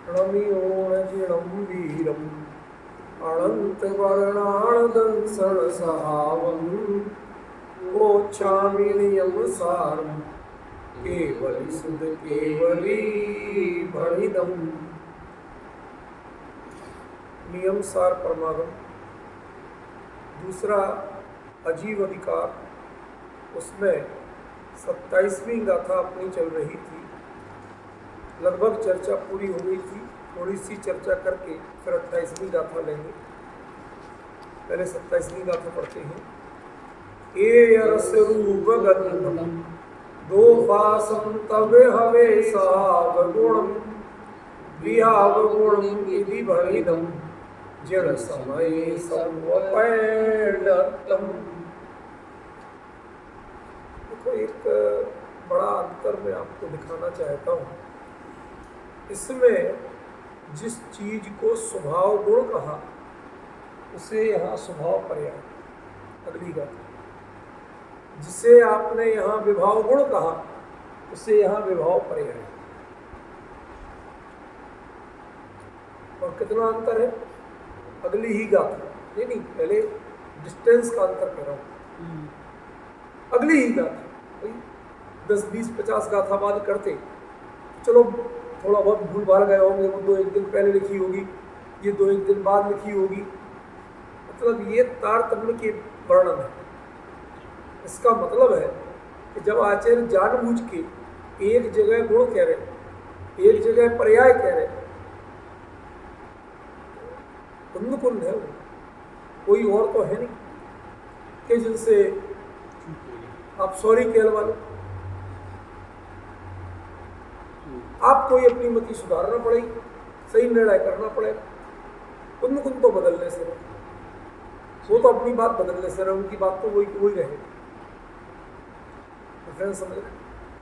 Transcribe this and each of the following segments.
णमियोणजिणं वीरम् अनन्तवर्णाणदंसन् सहावम् गोच्छामि नियमसारम् केवली सुध केवली भणिदम्। नियम सार परमागम। दूसरा अजीब अधिकार, उसमें 27वीं गाथा अपनी चल रही थी। लगभग चर्चा पूरी हो गई थी, थोड़ी सी चर्चा करके फिर 28वीं गाथा लेंगे। पहले 27वीं गाथा पढ़ते हैं। ए रस रूप गंधम दो फासम तवे हवे सावगुणम विहावगुणम विधि भरिदम जड़ समय समवपैडतम। देखो, एक बड़ा अंतर मैं आपको दिखाना चाहता हूँ। इसमें जिस चीज को स्वभाव गुण कहा, उसे यहाँ स्वभाव पर्याय अगली गाथा। जिसे आपने यहाँ विभाव गुण कहा, उसे यहाँ विभाव पर्याय। और कितना अंतर है? अगली ही गाथा, नहीं, पहले डिस्टेंस का अंतर कर रहा हूँ। अगली ही गाथा 10, 20, 50 गाथा बाद करते, चलो थोड़ा बहुत भूल भाल गए होंगे, वो 2-1 दिन पहले लिखी होगी, ये 2-1 दिन बाद लिखी होगी। मतलब ये तारतम्य के वर्णन है। इसका मतलब है कि जब आचार्य जानबूझ के एक जगह गुण कह रहे, एक जगह पर्याय कह रहे, कुंद है वो, कोई और तो है नहीं कि जिनसे आप सॉरी कह वाले। आपको ही अपनी मति सुधारना पड़ेगी, सही निर्णय करना पड़ेगा। कुंद तो बदलने से रहे, वो तो अपनी बात बदलने से रहे, उनकी बात तो वही रहे। डिफरेंस समझ रहे,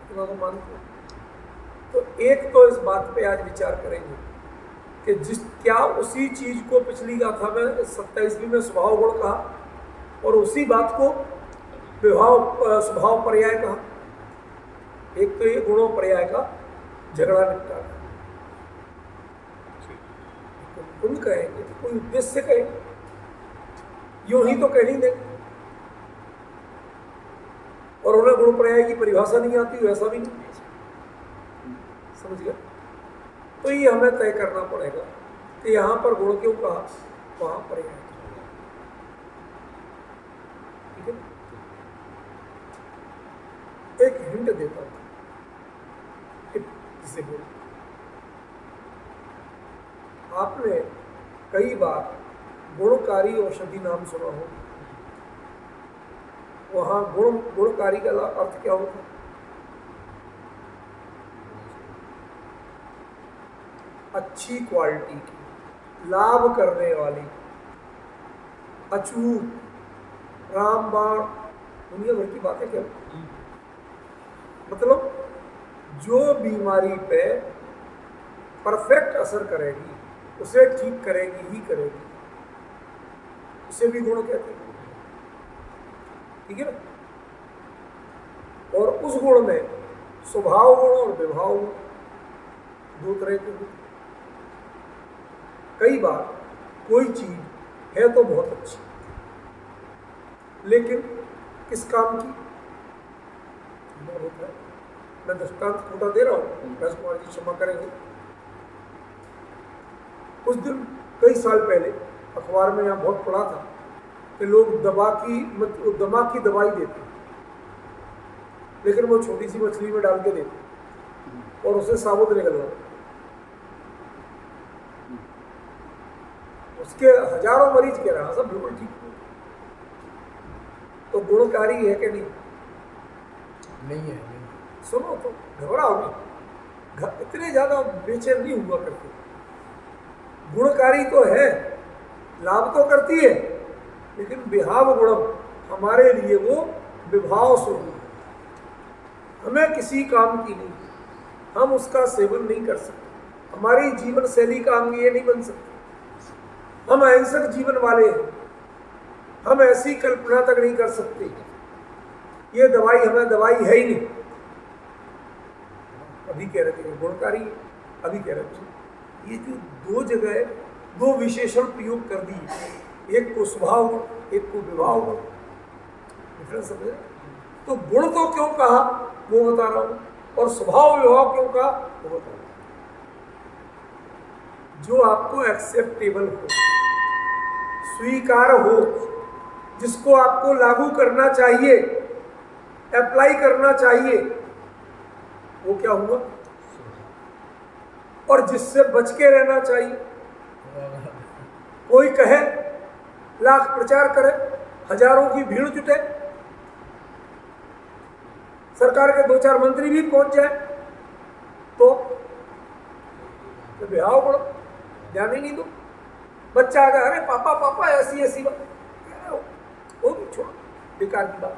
इतना तो मानते हो। तो एक तो इस बात पे आज विचार करेंगे कि क्या उसी चीज को पिछली गाथा में 27वीं में स्वभाव गुण कहा और उसी बात को स्वभाव पर्याय कहा। एक तो ये गुणों पर्याय का झगड़ा निपटा, कुंद कहेंगे तो कोई उद्देश्य से कहेंगे, यूं ही तो कह नहीं देंगे। और उन्हें गुण पर्याय की परिभाषा नहीं आती, वैसा भी नहीं। समझ गया? तो ये हमें तय करना पड़ेगा कि यहां पर गुण क्यों कहा, वहां पर्याय। ठीक है, एक हिंट देता हूं। जिसे बोल, आपने कई बार गुणकारी औषधि नाम सुना हो। वहां गुणकारी का अर्थ क्या होता है? अच्छी क्वालिटी की, लाभ करने वाली, अचूक, रामबाण, दुनिया भर की बातें क्या, मतलब जो बीमारी पे परफेक्ट असर करेगी, उसे ठीक करेगी ही करेगी, उसे भी गुण कहते हैं। ठीक है ना? और उस गुण में स्वभाव गुण और विभाव गुण दो तरह के गुण। कई बार कोई चीज है तो बहुत अच्छी, लेकिन किस काम की होता है। मैं दृष्टांत छोटा दे रहा हूँ, राजकुमार जी क्षमा करेंगे। कुछ दिन, कई साल पहले अखबार में यहाँ बहुत पढ़ा था कि लोग दिमाग की दवाई देते, लेकिन वो छोटी सी मछली में डाल के देते और उसे साबुत निकलना। उसके हजारों मरीज कह रहा सब बिल्कुल ठीक। तो गुणकारी है कि नहीं? नहीं है। सुनो तो घबराओगे, इतने ज्यादा बेचैन नहीं हुआ करते। गुणकारी तो है, लाभ तो करती है, लेकिन विभाव गुणम, हमारे लिए वो विभाव स्वरूप, हमें किसी काम की नहीं, हम उसका सेवन नहीं कर सकते, हमारी जीवन शैली का अंग ये नहीं बन सकते। हम अहिंसक जीवन वाले हैं, हम ऐसी कल्पना तक नहीं कर सकते ये दवाई हमें दवाई है ही नहीं। अभी कह रहे थे गुणकारी, अभी कह रहे थे ये जो दो जगह दो विशेषण प्रयोग कर दिए, एक को स्वभाव गुण, एक को विभाव गुण, डिफरेंस समझे? तो गुण तो क्यों कहा वो बता रहा हूं, और स्वभाव विभाव क्यों कहा वो बता रहा हूं। जो आपको एक्सेप्टेबल हो, स्वीकार हो, जिसको आपको लागू करना चाहिए, अप्लाई करना चाहिए, वो क्या हुआ, और जिससे बच के रहना चाहिए। कोई कहे, लाख प्रचार करे, हजारों की भीड़ जुटे, सरकार के 2-4 मंत्री भी पहुंच जाए, तो बिहाव बड़ो, ध्यान ही नहीं दो। बच्चा आ गया, अरे पापा पापा ऐसी ऐसी बात, वो भी छोड़ो, बेकार की बात।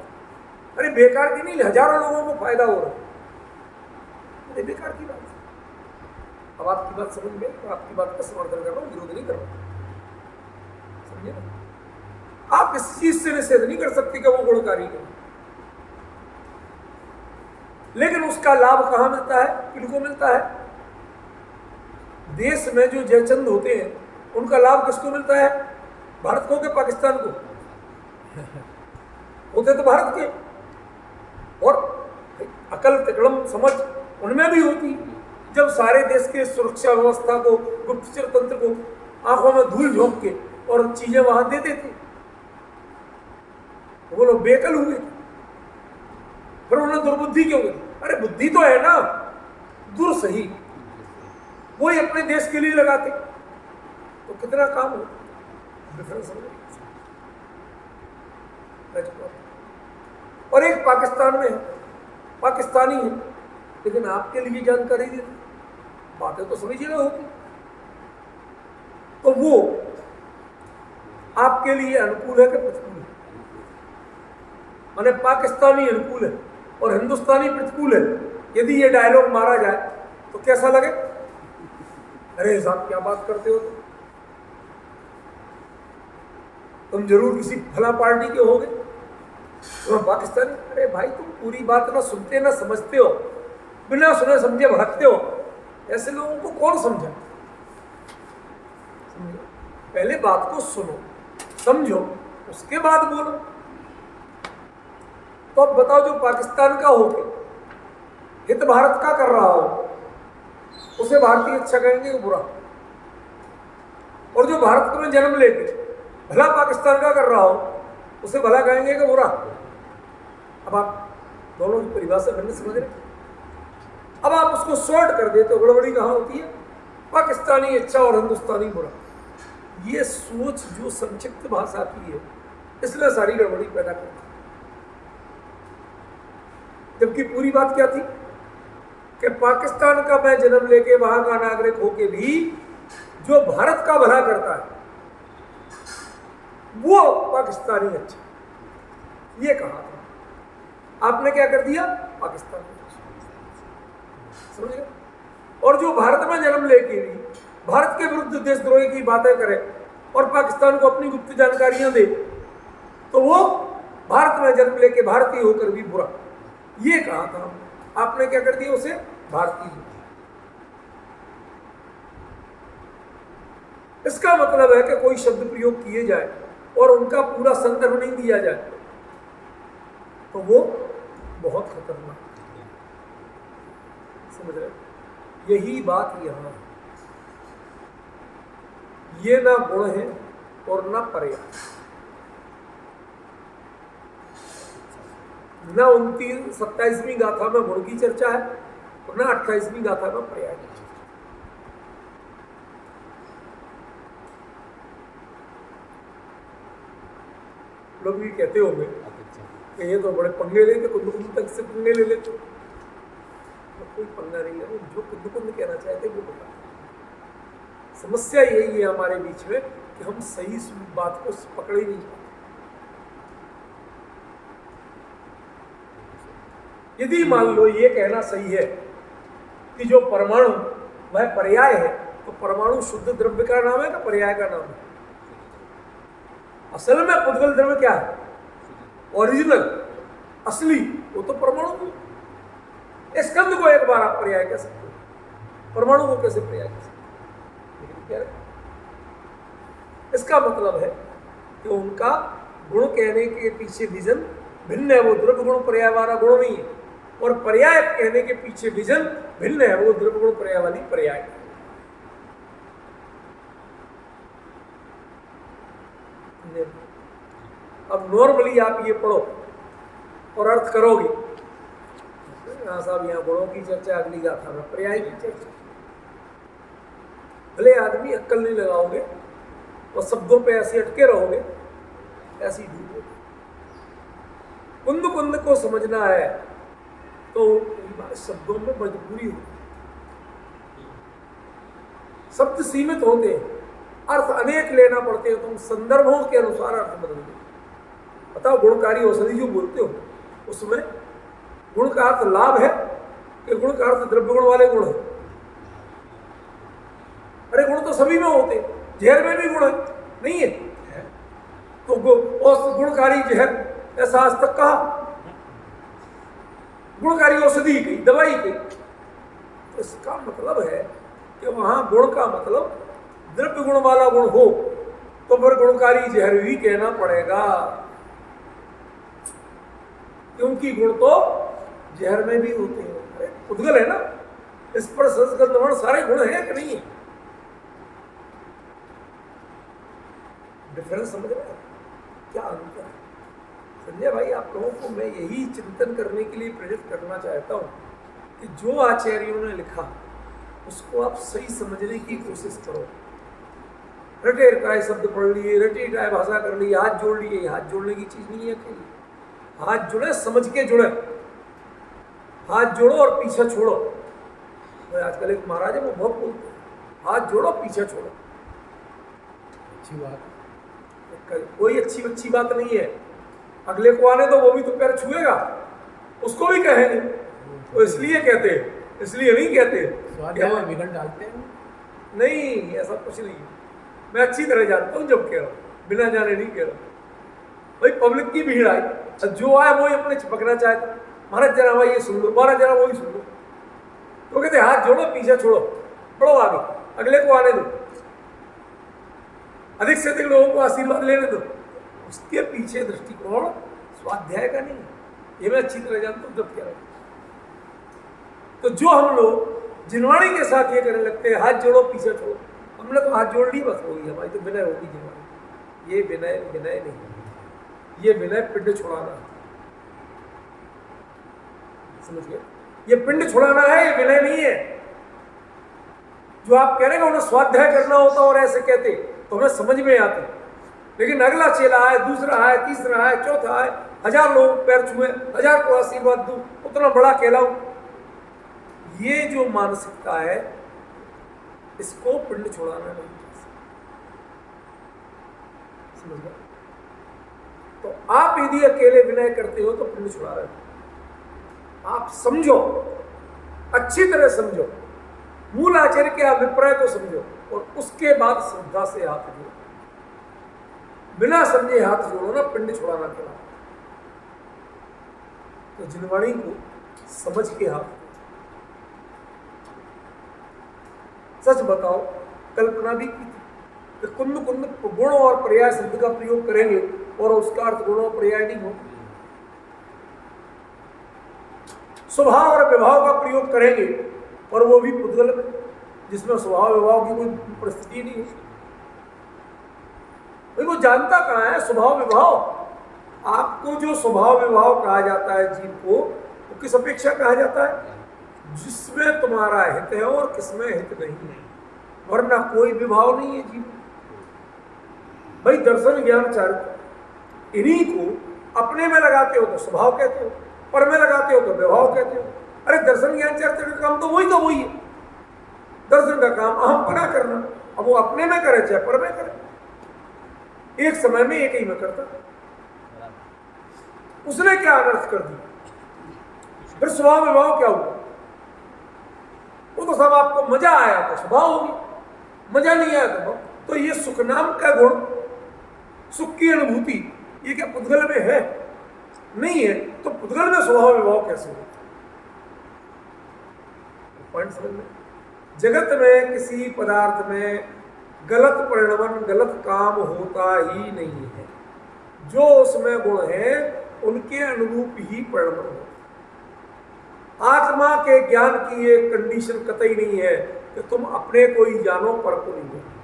अरे बेकार की नहीं, हजारों लोगों को फायदा हो रहा है, अरे बेकार की बात। अब आपकी बात समझ में, तो आपकी बात का समर्थन कर रहा हूँ, विरोध नहीं कर रहा हूँ, समझे ना? आप इस चीज से निषेध नहीं कर सकते कि वो गुणकारी है, लेकिन उसका लाभ कहां मिलता है, किनको मिलता है? देश में जो जयचंद होते हैं उनका लाभ किसको मिलता है? भारत को के पाकिस्तान को? होते तो भारत के, और अकल तिकड़म समझ उनमें भी होती। जब सारे देश के सुरक्षा व्यवस्था को, गुप्तचर तंत्र को आंखों में धूल झोंक के और चीजें वहां दे देते, वो लोग बेकल हुए, फिर उन्होंने दुर्बुद्धि क्यों की? अरे बुद्धि तो है ना, दूर सही, वही अपने देश के लिए लगाते तो कितना काम हो। डिफरेंस हो। और एक पाकिस्तान में है, पाकिस्तानी है, लेकिन आपके लिए जानकारी देते, बातें तो सभी जगह होती, तो वो आपके लिए अनुकूल है कि प्रतिकूल है? माने पाकिस्तानी अनुकूल है और हिंदुस्तानी प्रतिकूल है। यदि ये डायलॉग मारा जाए तो कैसा लगे? अरे साहब क्या बात करते हो, तुम जरूर किसी फला पार्टी के होगे, तुम पाकिस्तानी। अरे भाई तुम पूरी बात ना सुनते ना समझते हो, बिना सुने समझे भड़कते हो, ऐसे लोगों को कौन समझा? पहले बात को सुनो, समझो, उसके बाद बोलो। तो अब बताओ, जो पाकिस्तान का होके हित भारत का कर रहा हो, उसे भारतीय अच्छा कहेंगे कि बुरा? और जो भारत में जन्म लेके भला पाकिस्तान का कर रहा हो, उसे भला कहेंगे कि बुरा? अब आप दोनों की परिभाषा करने समझ रहे। अब आप उसको शॉर्ट कर देते हो, गड़बड़ी कहाँ होती है? पाकिस्तानी अच्छा और हिंदुस्तानी बुरा। ये सोच जो संक्षिप्त भाषा की है, इसलिए सारी गड़बड़ी पैदा करती है। जबकि पूरी बात क्या थी कि पाकिस्तान का मैं जन्म लेके वहां का नागरिक होके भी जो भारत का भला करता है वो पाकिस्तानी अच्छा, ये कहा था। आपने क्या कर दिया? पाकिस्तानी समझ गए? और जो भारत में जन्म लेके भी भारत के विरुद्ध देशद्रोही की बातें करे और पाकिस्तान को अपनी गुप्त जानकारियां दे, तो वो भारत में जन्म लेके भारतीय होकर भी बुरा, ये कहा था। आपने क्या कर दिया? उसे भारतीय। इसका मतलब है कि कोई शब्द प्रयोग किए जाए और उनका पूरा संदर्भ नहीं दिया जाए तो वो बहुत खतरनाक है। समझ रहे? यही बात यहां है। ये ना गुण है और ना पर्याय, ना 27वीं गाथा में गुण की चर्चा है और ना 28वीं गाथा में पर्याय की चर्चा। लोग भी कहते होंगे कि ये तो बड़े पंगे लेते, कुंद कुंद तक से पंगे ले लेते। तो कोई पंगा नहीं है, जो कुंद कुंद कहना चाहते वो बता। समस्या यही है हमारे बीच में कि हम सही बात को पकड़ ही नहीं पाते। यदि मान लो ये कहना सही है कि जो परमाणु वह पर्याय है, तो परमाणु शुद्ध द्रव्य का नाम है कि पर्याय का नाम है? असल में पुद्गल द्रव्य क्या है? ओरिजिनल, असली, वो तो परमाणु है। स्कंद को एक बार आप पर्याय कह सकते हो, परमाणु को कैसे पर्याय कह सकते हो? कह रहे। इसका मतलब है कि उनका गुण कहने के पीछे विजन भिन्न है, वो द्रव्य गुण पर्याय वाला गुण नहीं है। और पर्याय कहने के पीछे विजन भिन्न है, वो द्रव्य गुण पर्याय वाली पर्याय है। अब नॉर्मली आप ये पढ़ो और अर्थ करोगे। साहब यहाँ गुणों की चर्चा, अगली गाथा में पर्याय की चर्चा। भले आदमी अक्कल नहीं लगाओगे और शब्दों पे ऐसे अटके रहोगे, ऐसी डूबोगे। कुंद कुंद को समझना है तो शब्दों में मजबूरी होती है। शब्द सीमित होते हैं, अर्थ अनेक लेना पड़ते हैं, तुम संदर्भों के अनुसार अर्थ बदलोगे। बताओ, गुणकारी औषधि जो बोलते हो उसमें गुण का अर्थ लाभ है कि गुण का अर्थ द्रव्य गुण वाले गुण है? अरे गुण तो सभी में होते, जहर में भी गुण है, नहीं है? तो गुणकारी जहर ऐसा आज तक कहा? गुणकारी औषधि की, दवाई की। तो इसका मतलब है कि वहां गुण का मतलब द्रव्य गुण वाला गुण हो तो फिर गुणकारी जहर भी कहना पड़ेगा, क्योंकि गुण तो जहर में भी होते हैं। उद्गल है ना, इस पर संस्कृत सारे गुण हैं कि नहीं है? डिफरेंस समझ रहे हैं क्या अंतर है? संजय भाई, आप लोगों को मैं यही चिंतन करने के लिए प्रेरित करना चाहता हूँ कि जो आचार्यों ने लिखा उसको आप सही समझने की कोशिश करो। रटे रटाए शब्द पढ़ लिए, रटे रटाए भाषा कर ली, हाथ जोड़ लिए। हाथ जोड़ने की चीज नहीं है अकेली। हाथ जुड़े, समझ के जुड़े। हाथ जोड़ो और पीछा छोड़ो। आजकल एक महाराज है, वो बहुत बोलते हैं, हाथ जोड़ो पीछा छोड़ो। अच्छी बात, कोई अच्छी बात नहीं है। अगले को आने दो, वो भी तो पैर छुएगा, उसको भी कहेंगे। तो इसलिए कहते हैं, इसलिए नहीं कहते बिगड़ डालते हैं। नहीं, ऐसा कुछ नहीं। मैं अच्छी तरह जानता हूँ जब कह रहा हूँ, बिना जाने नहीं कह रहा। भाई पब्लिक की भीड़ आई, जो आए वो अपने चिपकना चाहता, महाराज जरा भाई ये सुन लो, महाराज जरा वही सुन लो। तो कहते हाथ जोड़ो पीछे छोड़ो, बढ़ो आगे, अगले को आने दो, अधिक से अधिक लोगों को आशीर्वाद लेने दो। उसके पीछे दृष्टिकोण स्वाध्याय का नहीं है, ये मैं अच्छी तरह जानता हूँ जब कह रहा हूँ। तो जो हम लोग जिनवाणी के साथ ये करने लगते हैं, हाथ जोड़ो पीछे छोड़ो, हमने तो हाथ जोड़ ली, बस होगी हमारी तो विनय होगी जिनवाणी। ये विनय नहीं, ये विनय पिंड छुड़ाना है। समझ गए? ये पिंड छुड़ाना है, ये विनय नहीं है। जो आप कह रहे हैं उन्हें स्वाध्याय करना होता और ऐसे कहते तो हमें समझ में आते, लेकिन अगला चेला है, दूसरा है, तीसरा है, चौथा है, 1000 लोग पैर छुए, 1000 को आशीर्वाद दूं, उतना बड़ा कहलाऊं, ये जो मानसिकता है इसको पिंड छुड़ाना नहीं। समझ गए? तो आप यदि अकेले विनय करते हो तो पिंड छुड़ा रहे हो। आप समझो, अच्छी तरह समझो, मूल आचार्य के अभिप्राय को समझो और उसके बाद श्रद्धा से हाथ जोड़ो। बिना समझे हाथ जोड़ो ना, पिंड छुड़ाना कहलाता। तो जिनवाणी को समझ के हाथ। सच बताओ, कल्पना भी की थी कि कुंद कुंद गुण और पर्याय शब्द का प्रयोग करेंगे और उसका अर्थ गुण और पर्याय नहीं हो। स्वभाव और विभाव का प्रयोग करेंगे और वो भी पुद्गल में, जिसमें स्वभाव विभाव की कोई परिस्थिति नहीं है। भाई वो जानता कहाँ है स्वभाव विभाव? आपको जो स्वभाव विभाव कहा जाता है जीव को, वो किस अपेक्षा कहा जाता है? जिसमें तुम्हारा हित है और किसमें हित नहीं है, वरना कोई विभाव नहीं है जीव। भाई दर्शन ज्ञान चारित्र, इन्हीं को अपने में लगाते हो तो स्वभाव कहते हो, पर में लगाते हो तो विभाव कहते हो। अरे दर्शन ज्ञान चारित्र का काम तो वही है। दर्शन का काम अहमपना करना, अब वो अपने में करे चाहे पर में करे, एक समय में एक ही में करता। उसने क्या अनर्थ कर दिया? फिर स्वभाव विभाव क्या हुआ? वो तो सब आपको मजा आया तो स्वभाव होगी, मजा नहीं आया तो ये सुख नाम का गुण, सुख की अनुभूति, ये क्या पुद्गल में है? नहीं है। तो पुद्गल में स्वभाव विभाव कैसे होता? पॉइंट समझ में? जगत में किसी पदार्थ में गलत परिणमन, गलत काम होता ही नहीं है। जो उसमें गुण है उनके अनुरूप ही परिणमन होता। आत्मा के ज्ञान की एक कंडीशन कतई नहीं है कि तुम अपने को ही जानो, पर को नहीं जानो।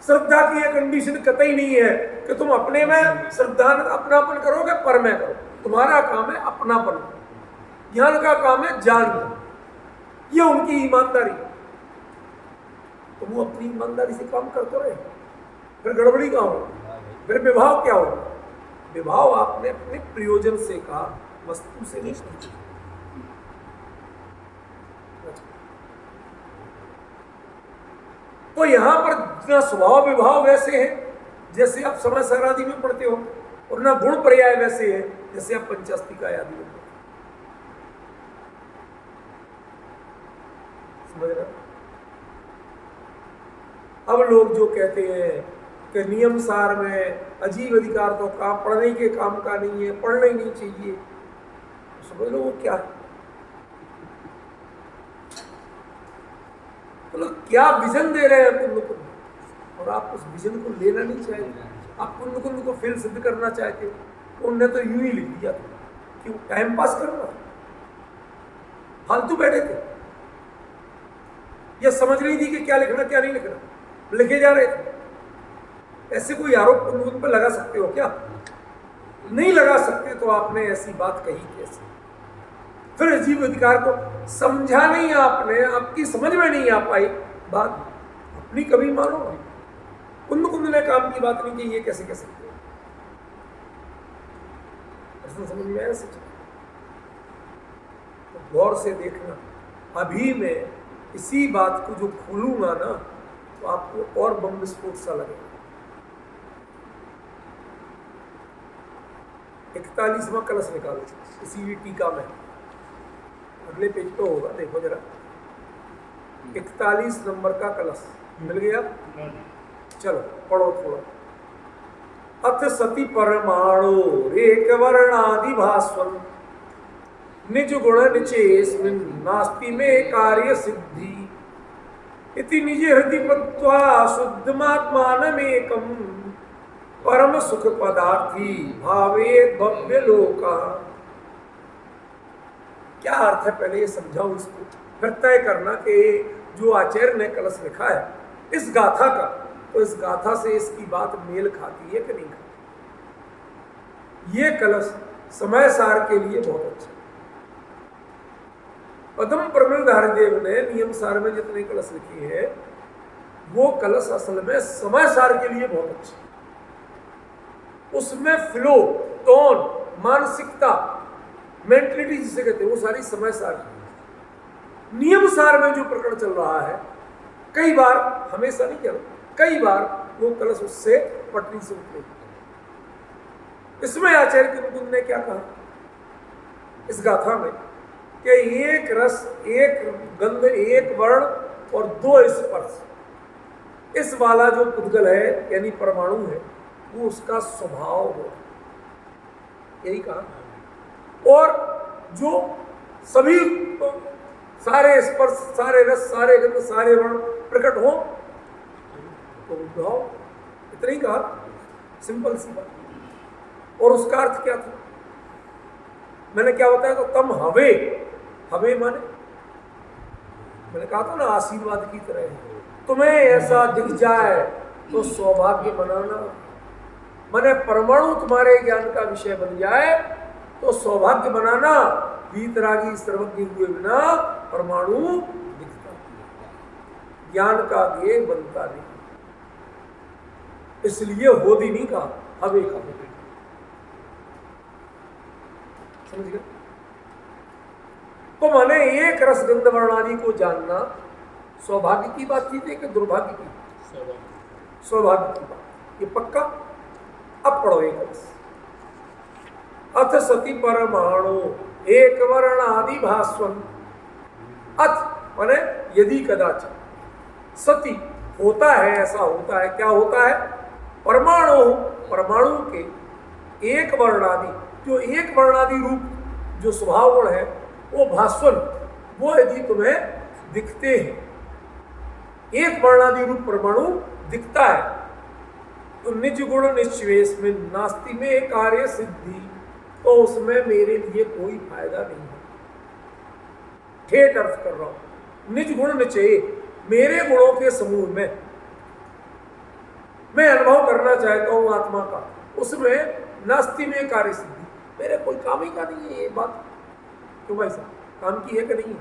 श्रद्धा की एक कंडीशन कतई नहीं है कि तुम अपने में श्रद्धा अपनापन करोगे, पर में करो। तुम्हारा काम है अपनापन, ज्ञान का काम है जानना। ये उनकी ईमानदारी। तो वो अपनी ईमानदारी से काम करते रहे, फिर गड़बड़ी का हो, फिर विभाव क्या हो? विभाव आपने अपने प्रयोजन से कहा, वस्तु से नहीं सोचा। तो यहां पर ना स्वभाव विभाव वैसे है जैसे आप समय सार आदि में पढ़ते हो, और ना गुण पर्याय वैसे है जैसे आप पंचास्तिका आदि में पढ़ते हो। समझ रहे? अब लोग जो कहते हैं कि नियम सार में अजीब अधिकार तो काम पढ़ने के काम का नहीं है, पढ़ना ही नहीं चाहिए, तो समझ लो वो क्या है। तो लोग क्या विजन दे रहे हैं कुंद कुंद, और आप उस विजन को लेना नहीं चाहते। आप कुंद कुंद को फेल सिद्ध करना चाहते हो। उनने तो यूं ही लिख दिया था, क्यों? टाइम पास करना, फालतू बैठे थे, यह समझ नहीं थी कि क्या लिखना क्या नहीं लिखना, लिखे जा रहे थे। ऐसे कोई आरोप कुंद कुंद पर लगा सकते हो क्या? नहीं लगा सकते। तो आपने ऐसी बात कही कैसे? फिर अजीब अधिकार को समझा नहीं आपने, आपकी समझ में नहीं आ पाई बात, अपनी कभी मानो। कुंद कुंद ने काम की बात नहीं की, ये कैसे कह सकते हो? ऐसा समझ में आया? सच तो गौर से देखना। अभी मैं इसी बात को जो खोलूंगा ना, तो आपको और बम विस्फोट सा लगेगा। 41वां कलश निकालो इसी टीका में, अगले पेज पे होगा, देखो जरा। 41 नंबर का कलश मिल गया? चलो पढ़ो थोड़ा। अथ सती परमाणु रेक वर्णादि भास्वन् निज गुण निचेस्मिन् नास्ति में कार्य सिद्धि इति निज हृदि पत्वा शुद्धमात्मानमेकं परम सुख पदार्थी भावेत भव्य लोका। क्या अर्थ है पहले ये समझाऊं इसको, फिर तय करना कि जो आचार्य ने कलश लिखा है इस गाथा का, तो इस गाथा से इसकी बात मेल खाती है कि नहीं खाती। ये कलश समय सार के लिए बहुत अच्छा। पद्म प्रमिलधारी देव ने नियम सार में जितने कलश लिखे हैं, वो कलश असल में समय सार के लिए बहुत अच्छा। उसमें फ्लो, टोन, मानसिकता, मेंटलिटी जिसे कहते हैं, वो सारी समय सार की। नियम सार में जो प्रकरण चल रहा है, कई बार, हमेशा नहीं कह रहा, कई बार वो कलश उससे पटरी से उतरे। इसमें आचार्य कुंद ने क्या कहा इस गाथा में कि एक रस, एक गंध, एक वर्ण और दो स्पर्श, इस वाला जो पुद्गल है यानी परमाणु है, वो उसका स्वभाव हो, यही कहा। और जो सभी सारे स्पर्श, सारे रस, सारे गंध, सारे वर्ण प्रकट हो तो उद्भव, इतना ही कहा, सिंपल सी बात। और उसका अर्थ क्या था मैंने क्या बताया? तो तम हवे, हवे माने मैंने कहा था ना आशीर्वाद की तरह है। तुम्हें ऐसा दिख जाए तो सौभाग्य बनाना, माने परमाणु तुम्हारे ज्ञान का विषय बन जाए तो सौभाग्य बनाना। वीतरागी सर्वज्ञ हुए बिना परमाणु दिखता, ज्ञान का ज्ञेय बनता नहीं। इसलिए होदी नहीं कहा, हवे का। समझ गए? तो माने एक रस गंध वर्ण आदि को जानना सौभाग्य की बात थी कि दुर्भाग्य की? सौभाग्य की बात, ये पक्का। अब पढ़ो एक रस। अथ सती परमाणु एक वर्ण आदि भास्वन्। अथ माने यदि कदाचित, सती होता है, ऐसा होता है। क्या होता है? परमाणु, परमाणु के एक वर्णादि, जो एक वर्णादि रूप जो स्वभाव गुण है वो भास्वन, वो यदि तुम्हें दिखते हैं एक वर्णादि रूप परमाणु दिखता है। तो निज गुण निश्चेष में नास्ति में कार्य सिद्धि, तो उसमें मेरे लिए कोई फायदा नहीं है। ठेठ अर्थ कर रहा हूं। निज गुण निश्चय, मेरे गुणों के समूह में मैं अनुभव करना चाहता हूं आत्मा का, उसमें नास्ति में कार्य सिद्धि, मेरे कोई काम ही का नहीं है। ये बात क्यों भाई साहब, काम की है कि नहीं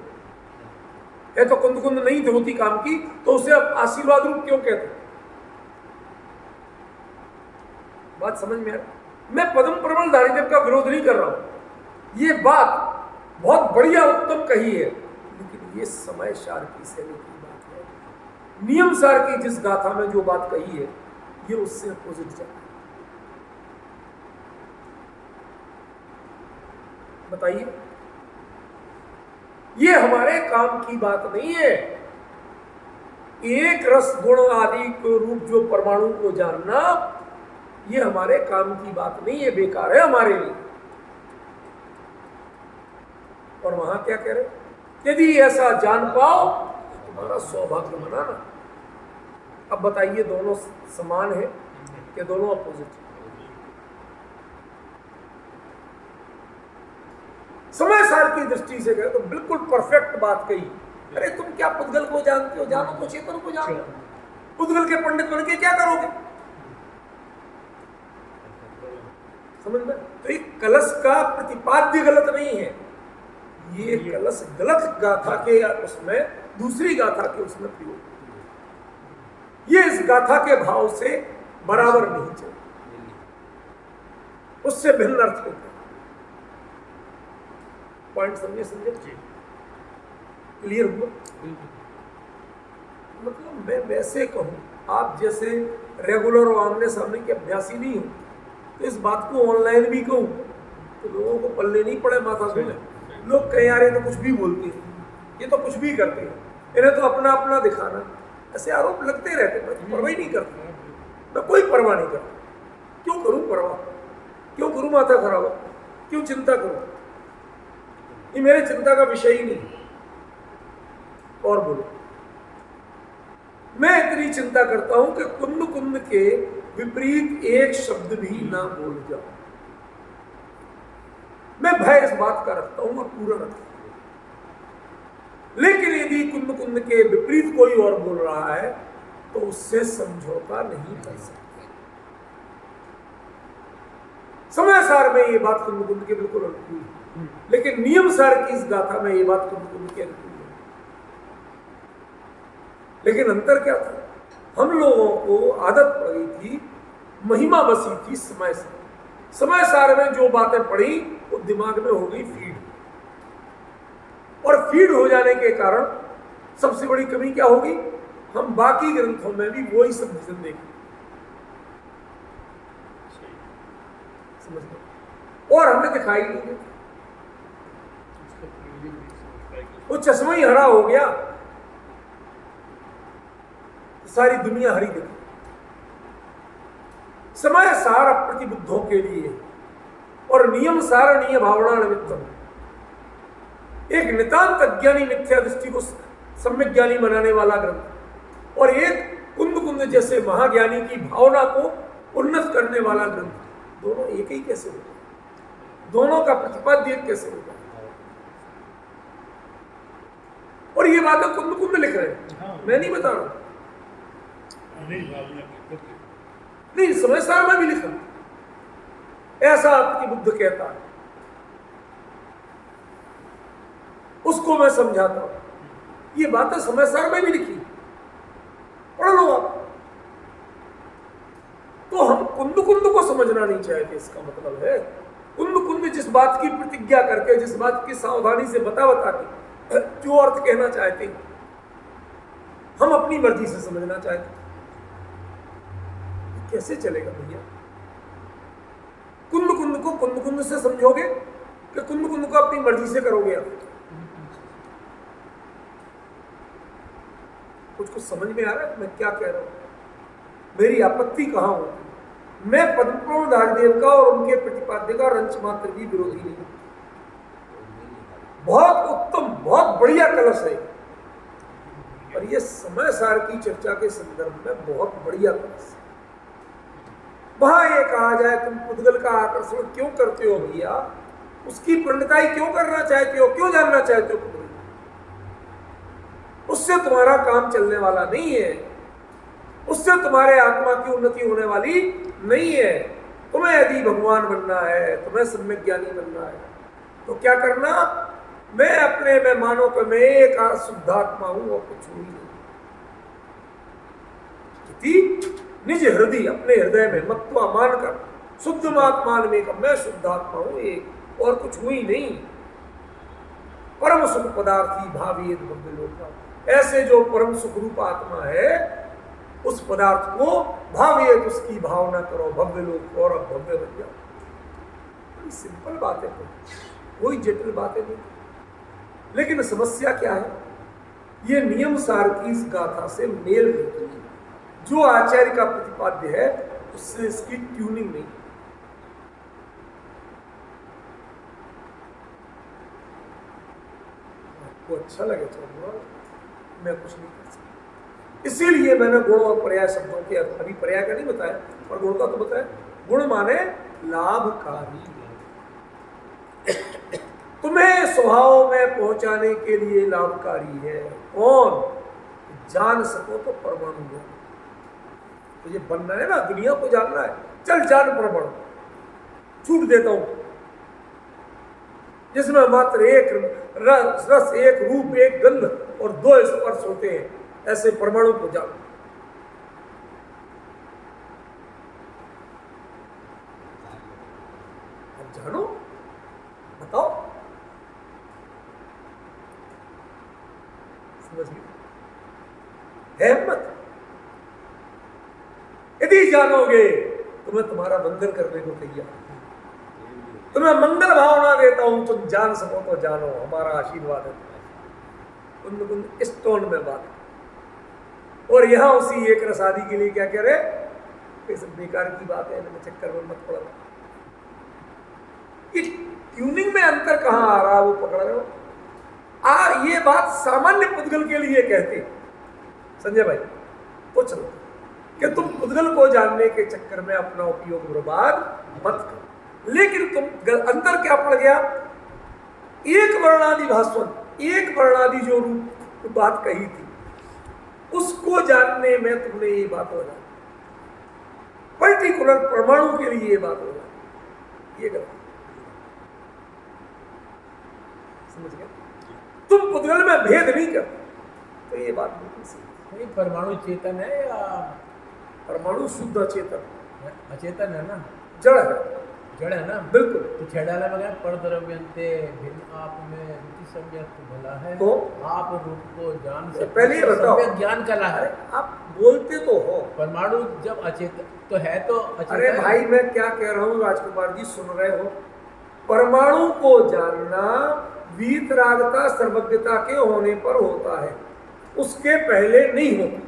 है तो कुंद कुंद नहीं थी होती काम की, तो उसे अब आशीर्वाद रूप क्यों कहते? बात समझ में आ रही? मैं पद्म प्रबल दारिद्र्य का विरोध नहीं कर रहा हूं, ये बात बहुत बढ़िया उत्तम कही है, लेकिन ये समय सार की शैली की बात है। नियम सार की जिस गाथा में जो बात कही है, ये उससे अपोजिट जाता है। बताइए, ये हमारे काम की बात नहीं है। एक रस गुण आदि के रूप जो परमाणु को जानना, ये हमारे काम की बात नहीं है, बेकार है हमारे लिए। और वहां क्या कह रहे, यदि ऐसा जान पाओ तो तुम्हारा सौभाग्य मनाना। अब बताइए, दोनों समान है कि दोनों अपोजिट? समय सार की दृष्टि से कहे तो बिल्कुल परफेक्ट बात कही। अरे तुम क्या पुद्गल को जानते हो? जानो तो चेतन को जानो। पुद्गल के पंडित बन के क्या करोगे? समझ में? तो ये कलश का प्रतिपाद्य गलत नहीं है, ये कलश गलत गाथा के उसमें, दूसरी गाथा के उसमें प्रयोग, ये इस गाथा के भाव से बराबर नहीं चलता, उससे भिन्न अर्थ होता है। पॉइंट समझे? क्लियर हुआ? मतलब मैं वैसे कहूं, आप जैसे रेगुलर और आमने सामने के अभ्यासी नहीं हो, तो इस बात को ऑनलाइन भी कहूं तो लोगों को पल्ले नहीं पड़े, माथा सुने। लोग कहीं आ रहे तो कुछ भी बोलते हैं, ये तो कुछ भी करते हैं, इन्हें तो अपना अपना दिखाना, ऐसे आरोप लगते रहते। मैं परवाह ही नहीं करता, मैं कोई परवाह नहीं करता। क्यों करूं परवाह? क्यों करूं माथा खराब? क्यों चिंता करूं? ये मेरे चिंता का विषय ही नहीं। और बोलो, मैं इतनी चिंता करता हूं कि कुंद कुंद के विपरीत एक शब्द भी ना बोल जाओ। मैं भय इस बात का रखता हूं और पूरा रखता हूं, लेकिन यदि कुंद कुंद के विपरीत कोई और बोल रहा है तो उससे समझौता नहीं कर सकते। समय सार में ये बात कुंद कुंद के बिल्कुल अनुकूल है, लेकिन नियम सार की इस गाथा में ये बात कुंद कुंद के अनुकूल है। लेकिन अंतर क्या था? हम लोगों को आदत पड़ गई थी, महिमा बसी थी समय सार। समय सार में जो बातें पड़ी वो दिमाग में हो गई फीड, और फीड हो जाने के कारण सबसे बड़ी कमी क्या होगी? हम बाकी ग्रंथों में भी वही सब विजन देखेंगे, समझ लो, और हमें दिखाई नहीं देता। वो चश्मा ही हरा हो गया, सारी दुनिया हरी दिखी। समय सार प्रतिबुद्धों के लिए और नियम सार निय भावना निमित्तम, एक नितांत अज्ञानी मिथ्या दृष्टि को सम्यक ज्ञानी बनाने वाला ग्रंथ, और एक कुंद कुंद जैसे महाज्ञानी की भावना को उन्नत करने वाला ग्रंथ, दोनों एक ही कैसे होता है? दोनों का प्रतिपाद्य एक कैसे होता है? और ये बातें कुंद कुंद लिख रहे हैं, मैं नहीं बता रहा हूं। नहीं, समय सार में भी लिखा, ऐसा आपकी बुद्ध कहता है, उसको मैं समझाता हूं। ये बातें समय सार में भी लिखी, पढ़ लो आप। तो हम कुंद कुंद को समझना नहीं चाहते, इसका मतलब है कुंद कुंद जिस बात की प्रतिज्ञा करके, जिस बात की सावधानी से बता के जो अर्थ कहना चाहते हैं, हम अपनी मर्जी से समझना चाहते। कैसे चलेगा भैया? कुंद कुंद को कुंद कुंद से समझोगे कि कुंद कुंद को अपनी मर्जी से करोगे आप? कुछ समझ में आ रहा है मैं क्या कह रहा हूं? मेरी आपत्ति कहां होती? मैं पद्मपूर्ण धारदेव का और उनके प्रतिपाद्य का रंच मात्र भी विरोधी नहीं। बहुत उत्तम, बहुत बढ़िया कलश है, पर ये समय सार की चर्चा के संदर्भ में बहुत बढ़िया क्लास है। वहां ये कहा जाए तुम पुद्गल का आकर्षण क्यों करते हो भैया, उसकी पंडिताई क्यों करना चाहते हो, क्यों जानना चाहते हो पुद्गल, उससे तुम्हारा काम चलने वाला नहीं है, उससे तुम्हारे आत्मा की उन्नति होने वाली नहीं है। तुम्हें यदि भगवान बनना है, तुम्हें सम्यक ज्ञानी बनना है, तो क्या करना, मैं अपने में मानो कि मैं एक शुद्धात्मा हूं और कुछ हुई नहीं। निज हृदय, अपने हृदय में मत्वा मानकर शुद्ध आत्मान में मैं शुद्धात्मा हूं एक और कुछ हुई नहीं। परम सुख पदार्थी भावेद भव्य लोक, ऐसे जो परम सुख रूप आत्मा है उस पदार्थ को भावेद, उसकी भावना करो, भव्य लोक और भव्य बन जाओ। बड़ी सिंपल बात है, कोई जटिल बातें नहीं। लेकिन समस्या क्या है, ये नियम सार की इस गाथा से मेल नहीं, जो आचार्य का प्रतिपाद्य है उससे इसकी ट्यूनिंग नहीं। आपको अच्छा लगे तो मैं कुछ नहीं कर सकता। इसीलिए मैंने गुण और पर्याय शब्दों के अर्थ, अभी पर्याय का नहीं बताया और गुण का तो बताया। गुण माने लाभकारी, तुम्हें स्वभाव में पहुंचाने के लिए लाभकारी है। कौन, जान सको तो परमाणु ज्ञान। तो ये बनना है ना, दुनिया को जानना है, चल जान परमाणु, छूट देता हूं, जिसमें मात्र एक रस, एक रूप, एक गंध और दो स्पर्श होते हैं, ऐसे परमाणु को जानो। अब जानो, बताओ, समझ गए? है मत, यदि जानोगे तो मैं तुम्हारा मंगल करने को तैयार हूं, तुम्हें मंगल भावना देता हूं, तुम जान सको तो जानो, हमारा आशीर्वाद है। कुंद कुंद इस टोन में बात। और यहां उसी एक रस आदि के लिए क्या कह रहे, ये सब बेकार की बात है, इनमें चक्कर में मत पड़ो। ये ट्यूनिंग में अंतर कहां आ रहा है वो पकड़ रहे हो। ये बात सामान्य पुद्गल के लिए कहते संजय भाई, पूछ लो कि तुम पुद्गल को जानने के चक्कर में अपना उपयोग बर्बाद मत करो। लेकिन तुम अंतर क्या पड़ गया, एक वर्णादि भाषण, एक वर्णादि जो रूप बात कही थी उसको जानने में तुमने ये बात हो जाए, पर्टिकुलर परमाणु के लिए ये बात हो जाए, ये गलत। समझ गया? तुम पुद्गल में भेद नहीं कर, तो ये बात बिल्कुल सही। परमाणु चेतन है या परमाणु शुद्ध अचेतन, अचेतन है ना, जड़ है, जड़ है ना, बिल्कुल। तो छेड़ाला बगैर पर द्रव्यंते भिन्न आप में रुचि सम्यक भला है, तो आप रूप को जान सकते, पहले ये बताओ, सम्यक ज्ञान कला है। आप बोलते तो हो, परमाणु जब अचेतन तो है, तो अचेतन। अरे भाई मैं क्या कह रहा हूँ राजकुमार जी, सुन रहे हो? परमाणु को जानना वीतरागता सर्वज्ञता के होने पर होता है, उसके पहले नहीं होता।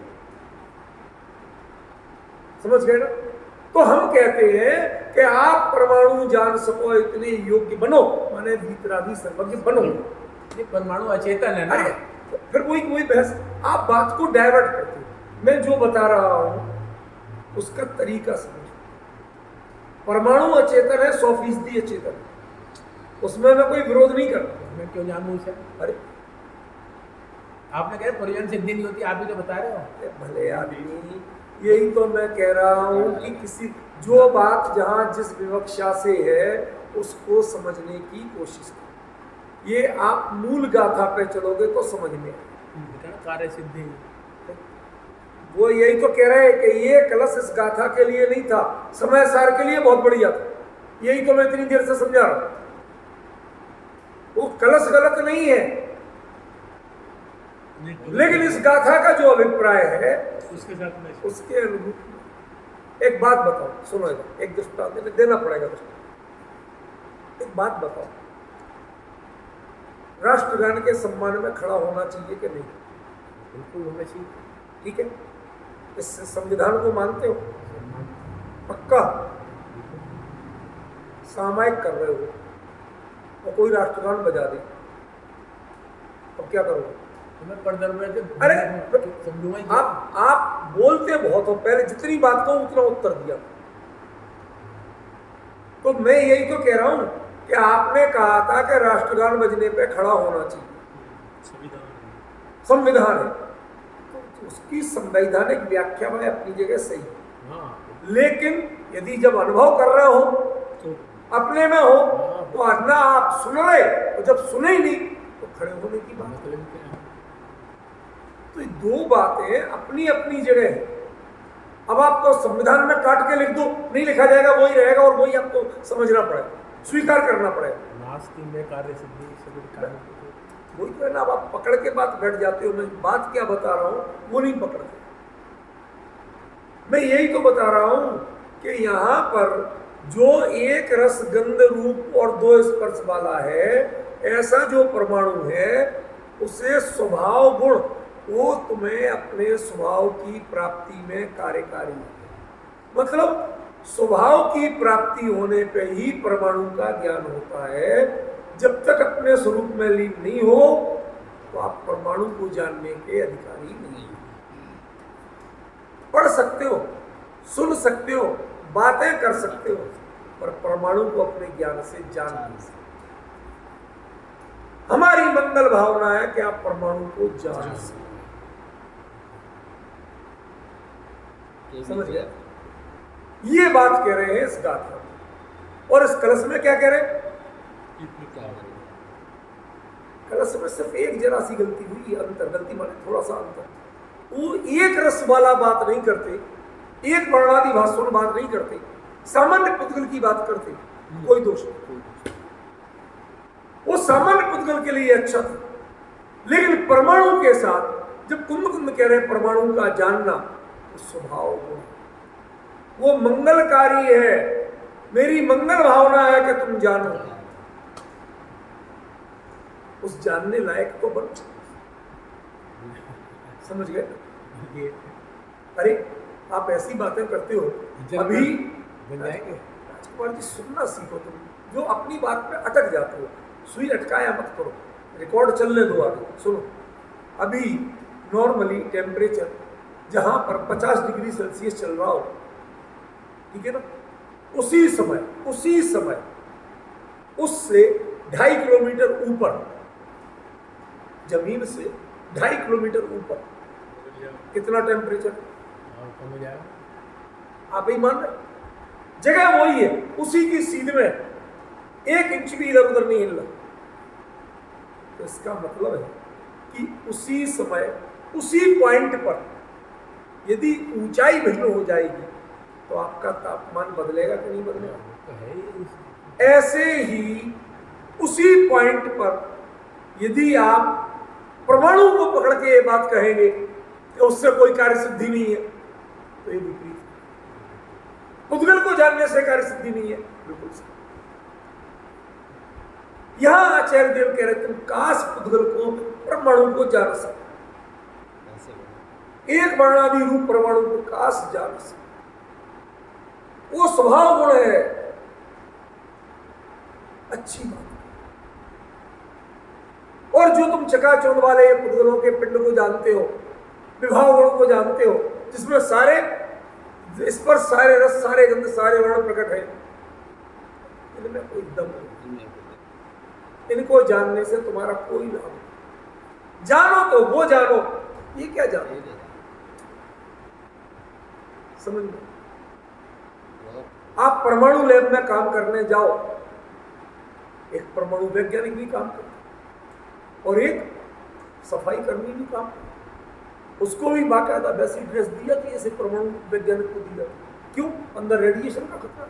समझ गए ना? तो हम कहते हैं कि आप परमाणु जान सको इतने योग्य बनो, माने वीतरागी सर्वज्ञ बनो। ये परमाणु अचेतन है ना, तो फिर वही बहस, आप बात को डाइवर्ट करते हो। मैं जो बता रहा हूं उसका तरीका समझो। परमाणु अचेतन है, 100% अचेतन है, उसमें मैं कोई विरोध नहीं करता। मैं क्यों जानूं इसे? अरे आपने कहा परिजन सिद्धि नहीं होती, आप भी तो बता रहे हो। भले आदमी, यही तो मैं कह रहा हूं कि किसी जो बात जहां जिस विवक्षा से है उसको समझने की कोशिश करो। ये आप मूल गाथा पे चलोगे तो समझ में आएगा। कार्य सिद्धि, वो यही तो कह रहे हैं कि ये कलश इस गाथा के लिए नहीं था, समय सार के लिए बहुत बढ़िया था। यही तो मैं इतनी देर से समझा रहा हूं। वो कलश गलत नहीं है, लेकिन इस गाथा का जो अभिप्राय है उसके साथ में उसके अनुरूप एक बात बताओ, सुनो, एक दृष्टांत देना पड़ेगा। एक बात बताओ, राष्ट्रगान के सम्मान में खड़ा होना चाहिए कि नहीं? बिल्कुल होना चाहिए। ठीक है, इस संविधान को मानते हो? पक्का? सामायिक कर रहे हो और कोई राष्ट्रगान बजा दे, अब क्या करोगे? तो मैं परद्रव्य से अरे समझूंगा ही क्या? आप बोलते बहुत हो, पहले जितनी बात कहूं उतना उत्तर दिया। तो मैं यही तो कह रहा हूं कि आपने कहा था कि राष्ट्रगान बजने पे खड़ा होना चाहिए, संविधान है, तो उसकी संवैधानिक व्याख्या में अपनी जगह सही है। हाँ, लेकिन यदि जब अनुभव कर रहे हो तो अपने में हो तो ना आप सुन रहे, और जब सुने ही नहीं तो खड़े होने की बात। मतलब क्या है? तो ये दो बातें अपनी अपनी जगह है। अब आपको संविधान में काट के लिख दो, नहीं लिखा जाएगा, वही रहेगा और वही आपको समझना पड़ेगा, स्वीकार करना पड़ेगा। नास्ति में कार्य सिद्धि सगुण कार्य। वही तो है ना। अब आप पकड़ के बात बैठ जाते हो, मैं बात क्या बता रहा हूं वो नहीं पकड़ते। मैं यही तो बता रहा हूं कि यहां पर जो एक रस गंध रूप और दो स्पर्श वाला है, ऐसा जो परमाणु है उसे स्वभाव गुण, वो तुम्हें अपने स्वभाव की प्राप्ति में कार्यकारी है। मतलब स्वभाव की प्राप्ति होने पे ही परमाणु का ज्ञान होता है। जब तक अपने स्वरूप में लीन नहीं हो तो आप परमाणु को जानने के अधिकारी नहीं हो। पढ़ सकते हो, सुन सकते हो, बातें कर सकते हो, पर परमाणु को अपने ज्ञान से जान नहीं सकते। हमारी मंगल भावना है कि आप परमाणु को जान सकें। समझ गया? ये बात कह रहे हैं इस गाथा में। और इस कलश में क्या कह रहे हैं? कलश में सिर्फ एक जरा सी गलती हुई, अंतर, गलती माने थोड़ा सा अंतर। वो एक रस वाला बात नहीं करते, एक वर्णादि भाषण बात नहीं करते, सामान्य पुद्गल की बात करते, कोई दोष नहीं। वो सामान्य पुद्गल के लिए अच्छा था, लेकिन परमाणु के साथ जब कुंभ कह रहे हैं परमाणु का जानना, तो स्वभाव वो मंगलकारी है। मेरी मंगल भावना है कि तुम जानो, उस जानने लायक तो बनो। समझ गए? अरे आप ऐसी बातें करते हो, अभी बन जाएंगे। राजकुमार जी सुनना सीखो। तुम जो अपनी बात पे अटक जाते हो, सुई अटकाया मत करो, रिकॉर्ड चलने दो आगे। सुनो, अभी नॉर्मली टेम्परेचर जहां पर 50 डिग्री सेल्सियस चल रहा हो, ठीक है ना, उसी समय उससे 2.5 किलोमीटर ऊपर, जमीन से 2.5 किलोमीटर ऊपर कितना टेम्परेचर? कम हो जाएगा। आप ही मान रहे, जगह वही है, उसी की सीध में 1 इंच भी इधर उधर नहीं हिल रहा। तो इसका मतलब है कि उसी समय उसी पॉइंट पर यदि ऊंचाई भिन्न हो जाएगी तो आपका तापमान बदलेगा कि नहीं बदलेगा? तो है ही। ऐसे ही उसी पॉइंट पर यदि आप परमाणु को पकड़ के ये बात कहेंगे कि उससे कोई कार्य सिद्धि नहीं है, तो ये विपरीत है। पुद्गल को जानने से कार्य सिद्धि नहीं है, बिल्कुल सही। यहां आचार्य देव कह रहे तुम काश पुद्गल को परमाणु को जान सके, एक वर्णादि रूप परमाणु को काश जान सके। वो स्वभाव गुण है, अच्छी बात। और जो तुम चकाचौंध वाले पुद्गलों के पिंड को जानते हो, विभाव गुण को जानते हो, जिसमें सारे स्पर्श, सारे रस, सारे गंध, सारे वर्ण प्रकट है, इनमें कोई दम नहीं। इनको जानने से तुम्हारा कोई लाभ नहीं। जानो तो वो जानो, ये क्या जानो? समझ लो, आप परमाणु लैब में काम करने जाओ, एक परमाणु वैज्ञानिक भी काम करता और एक सफाई कर्मी भी काम करता। उसको भी बाकायदा वैसी ड्रेस दी जाती है जैसे परमाणु वैज्ञानिक को दी जाती। क्यों? अंदर रेडिएशन का खतरा,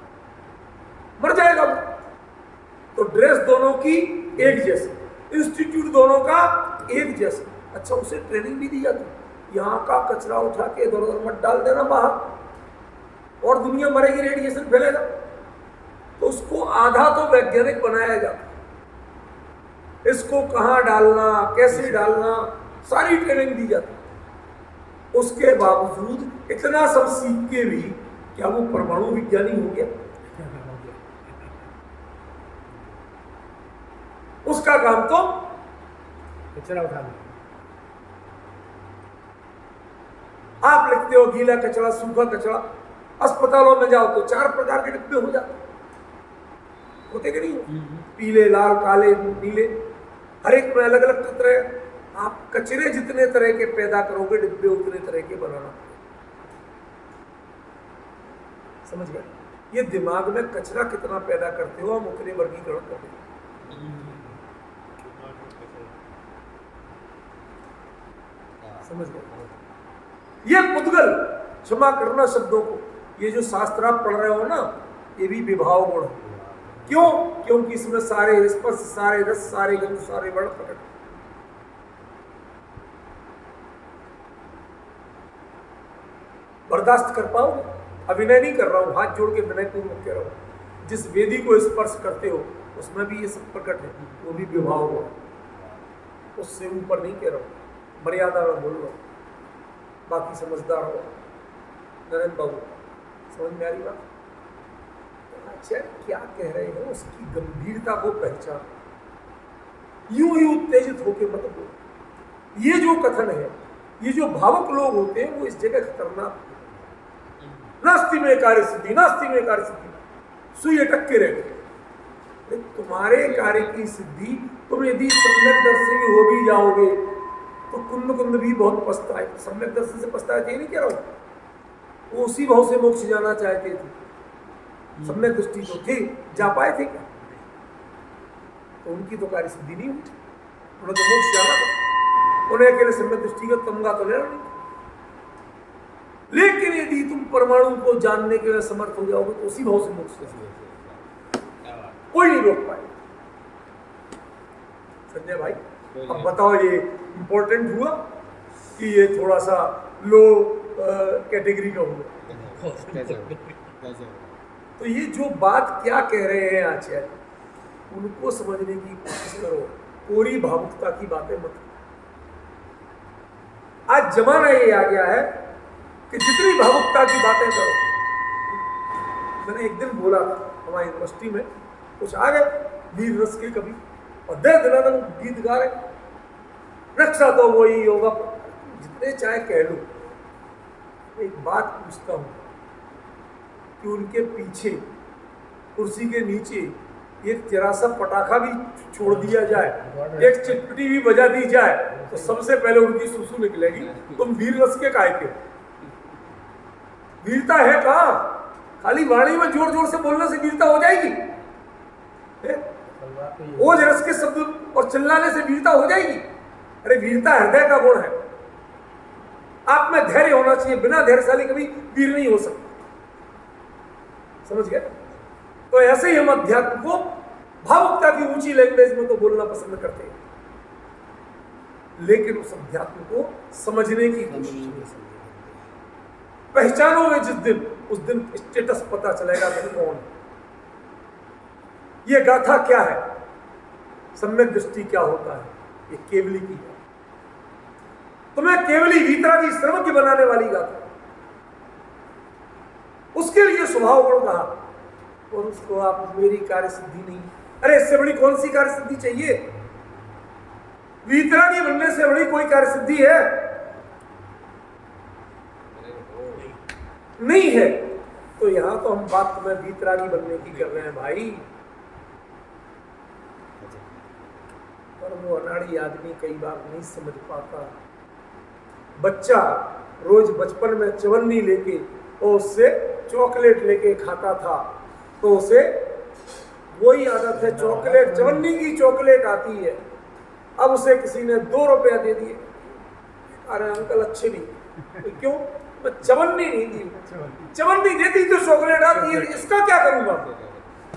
मर जाएगा वो। तो ड्रेस दोनों की एक जैसी, इंस्टीट्यूट दोनों का एक जैसा। अच्छा, उसे ट्रेनिंग भी दी जाती है, यहाँ का कचरा उठा के इधर उधर मत डाल देना बाहर, और दुनिया मरेगी, रेडिएशन फैलेगा। तो उसको आधा तो वैज्ञानिक बनाया जाता है, इसको कहाँ डालना, कैसे डालना, सारी ट्रेनिंग दी जाती है। उसके बावजूद इतना सब सीख के भी क्या वो परमाणु विज्ञानी हो गया? उसका काम तो कचरा उठाना, मानते हो गीला कचरा, सूखा कचरा, अस्पतालों में जाओ तो 4 प्रकार के डिब्बे हो जाते होते कि नहीं? पीले, लाल, काले, नीले, हर एक में अलग अलग खतरे। आप कचरे जितने तरह के पैदा करोगे, डिब्बे उतने तरह के बनाना। समझ गए? ये दिमाग में कचरा कितना पैदा करते हो, हम उतने वर्गीकरण करते हैं। समझ गए? ये पुद्गल, क्षमा करना शब्दों को, ये जो शास्त्र आप पढ़ रहे हो ना, ये भी विभाव गुण है। क्यों? क्योंकि इसमें सारे स्पर्श, सारे रस, सारे गंध, सारे वर्ण प्रकट। बर्दाश्त कर पाओगे? अभिनय नहीं कर रहा हूं, हाथ जोड़ के विनय पूर्वक कह रहा हूं। जिस वेदी को स्पर्श करते हो उसमें भी ये सब प्रकट है, वो भी विभाव गुण, उससे ऊपर नहीं कह रहा हूं, मर्यादा में बोल रहा हूं। बाकी समझदार हो नरेंद्र बाबू, समझ में आ रही बात? अच्छा, क्या कह रहे हो, उसकी गंभीरता को पहचान, यूं ही उत्तेजित होके मत बोलो। ये जो कथन है, ये जो भावुक लोग होते हैं, वो इस जगह खतरनाक है। नास्ति में कार्य सिद्धि, नास्ति में कार्य सिद्धि, सुई अटक के रहते। तुम्हारे कार्य की सिद्धि, तुम यदि सम्यक दर्शी हो भी जाओगे तो कुंद कुंद भी बहुत पछताए। सम्यक दर्शन से पछताए थे, नहीं कह रहा हूं, वो उसी भाव से मोक्ष जाना चाहते थे। सम्यक दृष्टि तो थी, जा पाए थे क्या? तो उनकी तो कार्य सिद्धि नहीं हुई, उन्हें तो मोक्ष जाना था, उन्हें अकेले सम्यक दृष्टि का तमगा तो लेना नहीं। लेकिन यदि तुम परमाणु को जानने के समर्थ हो जाओगे तो उसी भाव से मोक्ष कोई नहीं रोक पाए। संजय भाई, अब बताओ, ये इंपॉर्टेंट हुआ कि ये थोड़ा सा लो कैटेगरी का हुआ? तो ये जो बात क्या कह रहे हैं आचार्य, उनको समझने की कोशिश करो, पूरी भावुकता की बातें मत। आज जमाना ये आ गया है कि जितनी भावुकता की बातें करो। मैंने एक दिन बोला था हमारी यूनिवर्सिटी में, कुछ आ गए वीर रस के कवि और दर्दनादन गीत गा रहे, रक्षा तो वही होगा, जितने चाहे कह लो। एक बात पूछता हूं कि उनके पीछे कुर्सी के नीचे एक जरा सा पटाखा भी छोड़ दिया जाए, एक चिटपटी भी बजा दी जाए, तो सबसे पहले उनकी सुसु निकलेगी, तुम वीर रस के काय के? वीरता है कहाँ? खाली वाणी में जोर जोर से बोलने से वीरता हो जाएगी? ओज रस के शब्द और चिल्लाने से वीरता हो जाएगी? अरे वीरता हृदय का गुण है, आप में धैर्य होना चाहिए, बिना धैर्यशाली कभी वीर नहीं हो सकता। समझ गए? तो ऐसे ही हम अध्यात्म को भावुकता की ऊंची लैंग्वेज में तो बोलना पसंद करते हैं, लेकिन उस अध्यात्म को समझने की कोशिश पहचानोगे जिस दिन, उस दिन स्टेटस पता चलेगा कि कौन है, ये गाथा क्या है, सम्यक दृष्टि क्या होता है। ये केवली की है, तुम्हें केवली वीतरागी श्रम की बनाने वाली गाथा, उसके लिए स्वभाव गुण कहा, और उसको आप मेरी कार्य सिद्धि नहीं। अरे इससे बड़ी कौन सी कार्य सिद्धि चाहिए? वीतरागी बनने से बड़ी कोई कार्य सिद्धि है? नहीं है। तो यहां तो हम बात तुम्हें वीतरागी बनने की कर रहे हैं भाई, पर वो अनाड़ी आदमी कई बार नहीं समझ पाता। बच्चा रोज बचपन में चवन्नी लेके और उससे चॉकलेट लेके खाता था, तो उसे वही आदत है, चॉकलेट, चवन्नी की चॉकलेट आती है। अब उसे किसी ने 2 रुपया दे दिए, अरे अंकल अच्छे नहीं, तो क्यों? मैं चवन्नी नहीं दी, चवन्नी देती तो चॉकलेट आती है, इसका क्या करूंगा?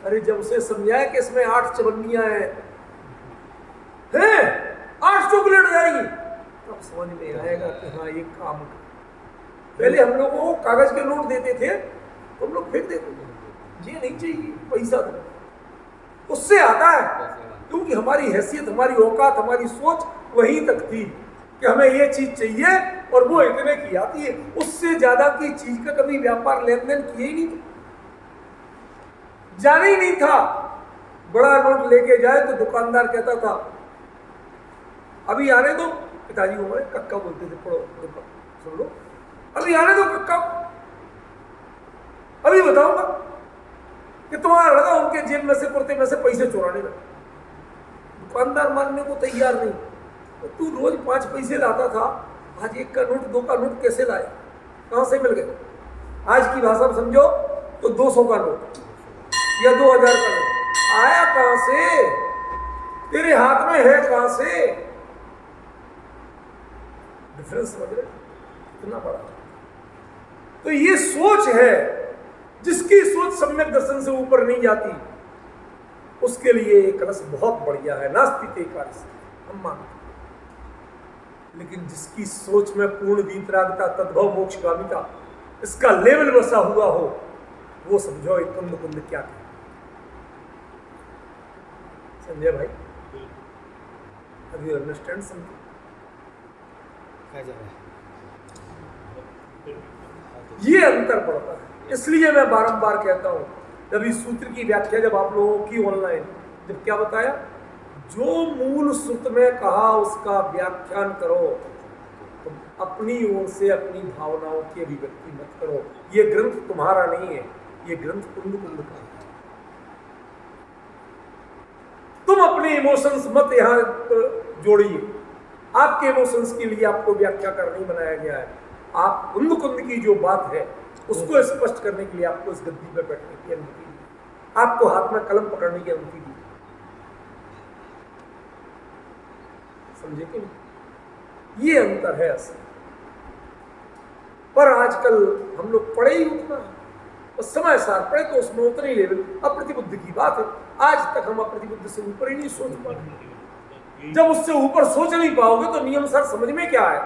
अरे जब उसे समझाया कि इसमें 8 चवन्नियां हैं, 8 चॉकलेट जाएगी, तब समझ में आएगा कि हाँ ये काम कर। पहले हम लोगों को कागज के नोट देते थे तो हम लोग फेंक देते थे, ये नहीं चाहिए, पैसा दो। उससे आता है, क्योंकि हमारी हैसियत, हमारी औकात, हमारी सोच वहीं तक थी कि हमें ये चीज चाहिए और वो इतने की आती है। उससे ज्यादा की चीज का कभी व्यापार लेन देन किया ही नहीं था, जाना ही नहीं था। बड़ा नोट लेके जाए तो दुकानदार कहता था अभी आने दो, पिताजी हमारे कक्का बोलते थे, पढ़ो सुन लो, अभी आने दो कक्का, अभी बताऊंगा कि तुम्हारा लड़का उनके जेब में से कुर्ते में से पैसे चुराने लगा। दुकानदार मानने को तैयार नहीं। तो तू रोज 5 पैसे लाता था, आज 1 का नोट 2 का नोट कैसे लाया, कहां से मिल गए? आज की भाषा में समझो तो 200 का नोट या 2000 का नोट आया कहां से? तेरे हाथ में है कहां से? डिफरेंस समझ रहे? इतना बड़ा। तो ये सोच है, जिसकी सोच सम्यक दर्शन से ऊपर नहीं जाती, उसके लिए एक रस बहुत बढ़िया है, नास्ति ते कार्य हम मानते। लेकिन जिसकी सोच में पूर्ण वीतरागता, तद्भव मोक्षगामिता, इसका लेवल बसा हुआ हो, वो समझो एक कुंद कुंद क्या है। संजय भाई, अभी अंडरस्टैंड समझो ये अंतर पड़ता है। इसलिए मैं बारंबार कहता हूं, जब इस सूत्र की व्याख्या जब आप लोगों की ऑनलाइन, जब क्या बताया, जो मूल सूत्र में कहा उसका व्याख्यान करो, तुम अपनी ओर से अपनी भावनाओं की अभिव्यक्ति मत करो। ये ग्रंथ तुम्हारा नहीं है, ये ग्रंथ कुंद कुंद का है। तुम अपने इमोशंस मत यहां जोड़िए। आपके इमोशंस के लिए आपको व्याख्याकार नहीं बनाया गया है। आप कुंद कुंद की जो बात है उसको स्पष्ट करने के लिए आपको इस गद्दी पर बैठने की अनुमति दी, आपको हाथ में कलम पकड़ने की अनुमति दी। समझे कि नहीं? ये अंतर है असल। पर आजकल हम लोग पढ़े ही उतना, और समय सार पढ़े तो उसमें उतना ही लेवल अप्रतिबुद्ध की बात है। आज तक हम अप्रतिबुद्ध से ऊपर ही नहीं सोच पाए। जब उससे ऊपर सोच नहीं पाओगे तो नियम सार समझ में क्या है?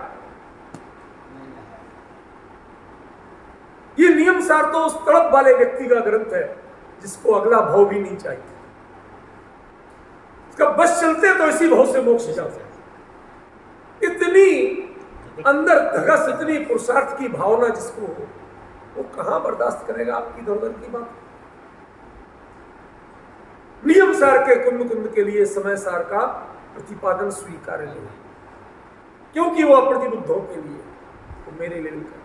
ये नियम सार तो उस तड़प वाले व्यक्ति का ग्रंथ है जिसको अगला भाव भी नहीं चाहिए। इसका बस चलते तो इसी भाव से मोक्ष जाते। इतनी अंदर धगस, इतनी पुरुषार्थ की भावना जिसको हो, वो कहां बर्दाश्त करेगा आपकी दौड़न की बात? नियम सार के कुंद कुंद के लिए समय सार का प्रतिपादन स्वीकार्य नहीं, क्योंकि वो अप्रतिबुद्धों के लिए, तो मेरे लेवल का।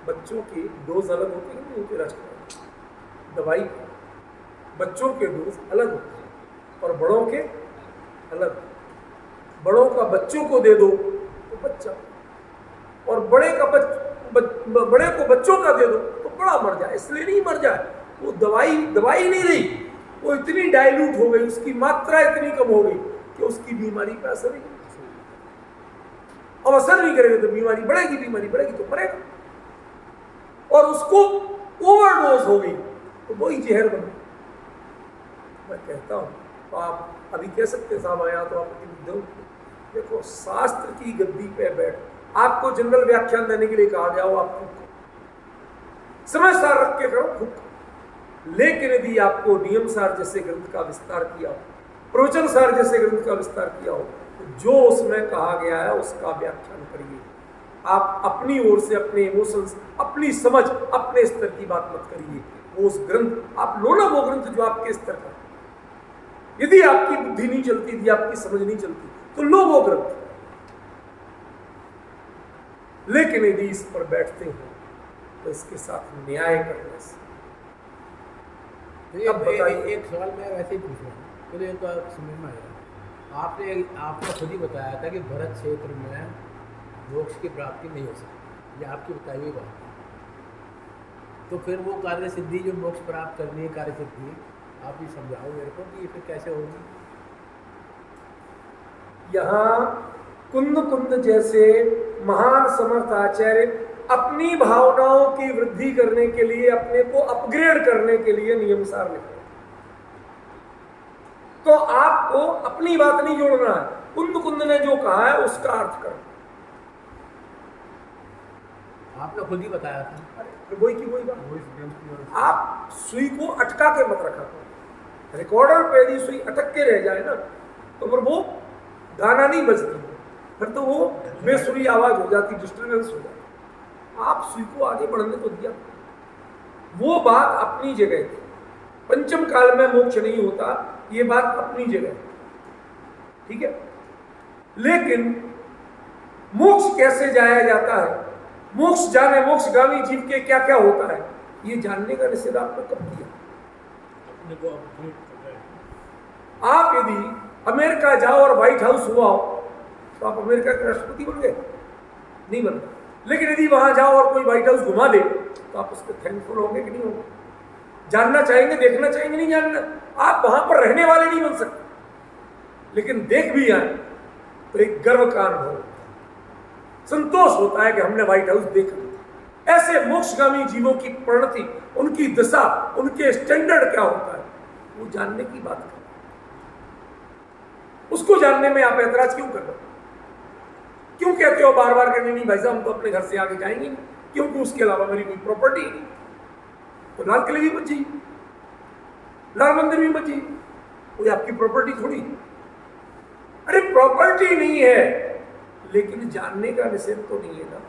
बच्चों की डोज अलग होती है, उनके राष्ट्र दवाई बच्चों के डोज अलग होते हैं और बड़ों के अलग। बड़ों का बच्चों को दे दो तो बच्चा, और बड़े को बच्चों का दे दो तो बड़ा मर जाए। इसलिए नहीं मर जाए, वो दवाई नहीं रही, वो इतनी डाइल्यूट हो गई, उसकी मात्रा इतनी कम हो गई कि उसकी बीमारी पर असर नहीं। अब असर नहीं करेगा तो बीमारी बढ़ेगी तो मरेगा। और उसको ओवरडोज हो गई तो वही जहर बन गई। मैं कहता हूं, तो आप अभी कह सकते साहब आया तो आप देखो, शास्त्र की गद्दी पे बैठ, आपको जनरल व्याख्यान देने के लिए कहा जाओ, आप खुद समय सार रख के करो खुद। लेकिन यदि आपको नियम सार जैसे ग्रंथ का विस्तार किया हो, प्रवचन सार जैसे ग्रंथ का विस्तार किया हो, तो जो उसमें कहा गया है उसका व्याख्यान करिए। आप अपनी ओर से अपने इमोशंस, अपनी समझ, अपने स्तर की बात मत करिए। वो उस ग्रंथ आप लो ना, वो ग्रंथ जो आपके स्तर का। यदि आपकी बुद्धि नहीं चलती, यदि आपकी समझ नहीं चलती, तो लो वो ग्रंथ। लेकिन यदि इस पर बैठते हो तो इसके साथ न्याय करने से। अब बताइए, एक सवाल मैं वैसे ही पूछ रहा हूँ, तो ये तो समझ में आया। आपने खुद ही बताया था कि भरत क्षेत्र में मोक्ष की प्राप्ति नहीं हो सकती, ये आपकी बताई हुई बात है। तो फिर वो कार्य सिद्धि जो मोक्ष प्राप्त करनी है, कार्य सिद्धि, आप ही समझाओ मेरे को कि ये फिर कैसे होगी। यहाँ कुंद कुंद जैसे महान समर्थ आचार्य अपनी भावनाओं की वृद्धि करने के लिए, अपने को अपग्रेड करने के लिए नियम सार लिखे। तो आपको अपनी बात नहीं जोड़ना है, कुंद कुंद ने जो कहा है उसका अर्थ करो। आपने खुद ही बताया था, वही की वही बात। आप सुई को अटका के मत रखा करो। रिकॉर्डर पे यदि सुई अटक के रह जाए ना, तो फिर वो गाना नहीं बजती, फिर तो वो बेसुरी आवाज हो जाती, डिस्टर्बेंस हो जाती। आप सुई को आगे बढ़ने तो दिया। वो बात अपनी जगह थी। पंचम काल में मोक्ष नहीं होता, ये बात अपनी जगह, ठीक है। लेकिन मोक्ष कैसे जाया जाता है, मोक्ष जाने मोक्षगामी जीव के क्या क्या होता है, ये जानने का निषेध आपने कब किया? अपने को अपग्रेड कर रहे हैं। आप यदि अमेरिका जाओ और व्हाइट हाउस हुआ हो तो आप अमेरिका के राष्ट्रपति बन गए? नहीं बन गए। लेकिन यदि वहां जाओ और कोई व्हाइट हाउस घुमा दे तो आप उसके थैंकफुल होंगे कि नहीं होंगे? जानना चाहेंगे, देखना चाहेंगे, नहीं जानना? आप वहां पर रहने वाले नहीं बन सकते, लेकिन देख भी आए तो एक गर्व का अनुभव होता है, संतोष होता है कि हमने व्हाइट हाउस देखा। ऐसे मोक्षगामी जीवों की परिणति, उनकी दशा, उनके स्टैंडर्ड क्या होता है, वो जानने की बात कर। उसको जानने में आप ऐतराज क्यों कर रहे हो? क्यों कहते हो बार बार करने, नहीं भाई साहब हम तो अपने घर से आगे जाएंगे नहीं, क्योंकि उसके अलावा मेरी कोई प्रॉपर्टी नहीं। तो लाल किले भी मत जाइए, लाल मंदिर भी मत जाइए, कोई आपकी प्रॉपर्टी थोड़ी। अरे प्रॉपर्टी नहीं है, लेकिन जानने का निषेध तो नहीं है ना।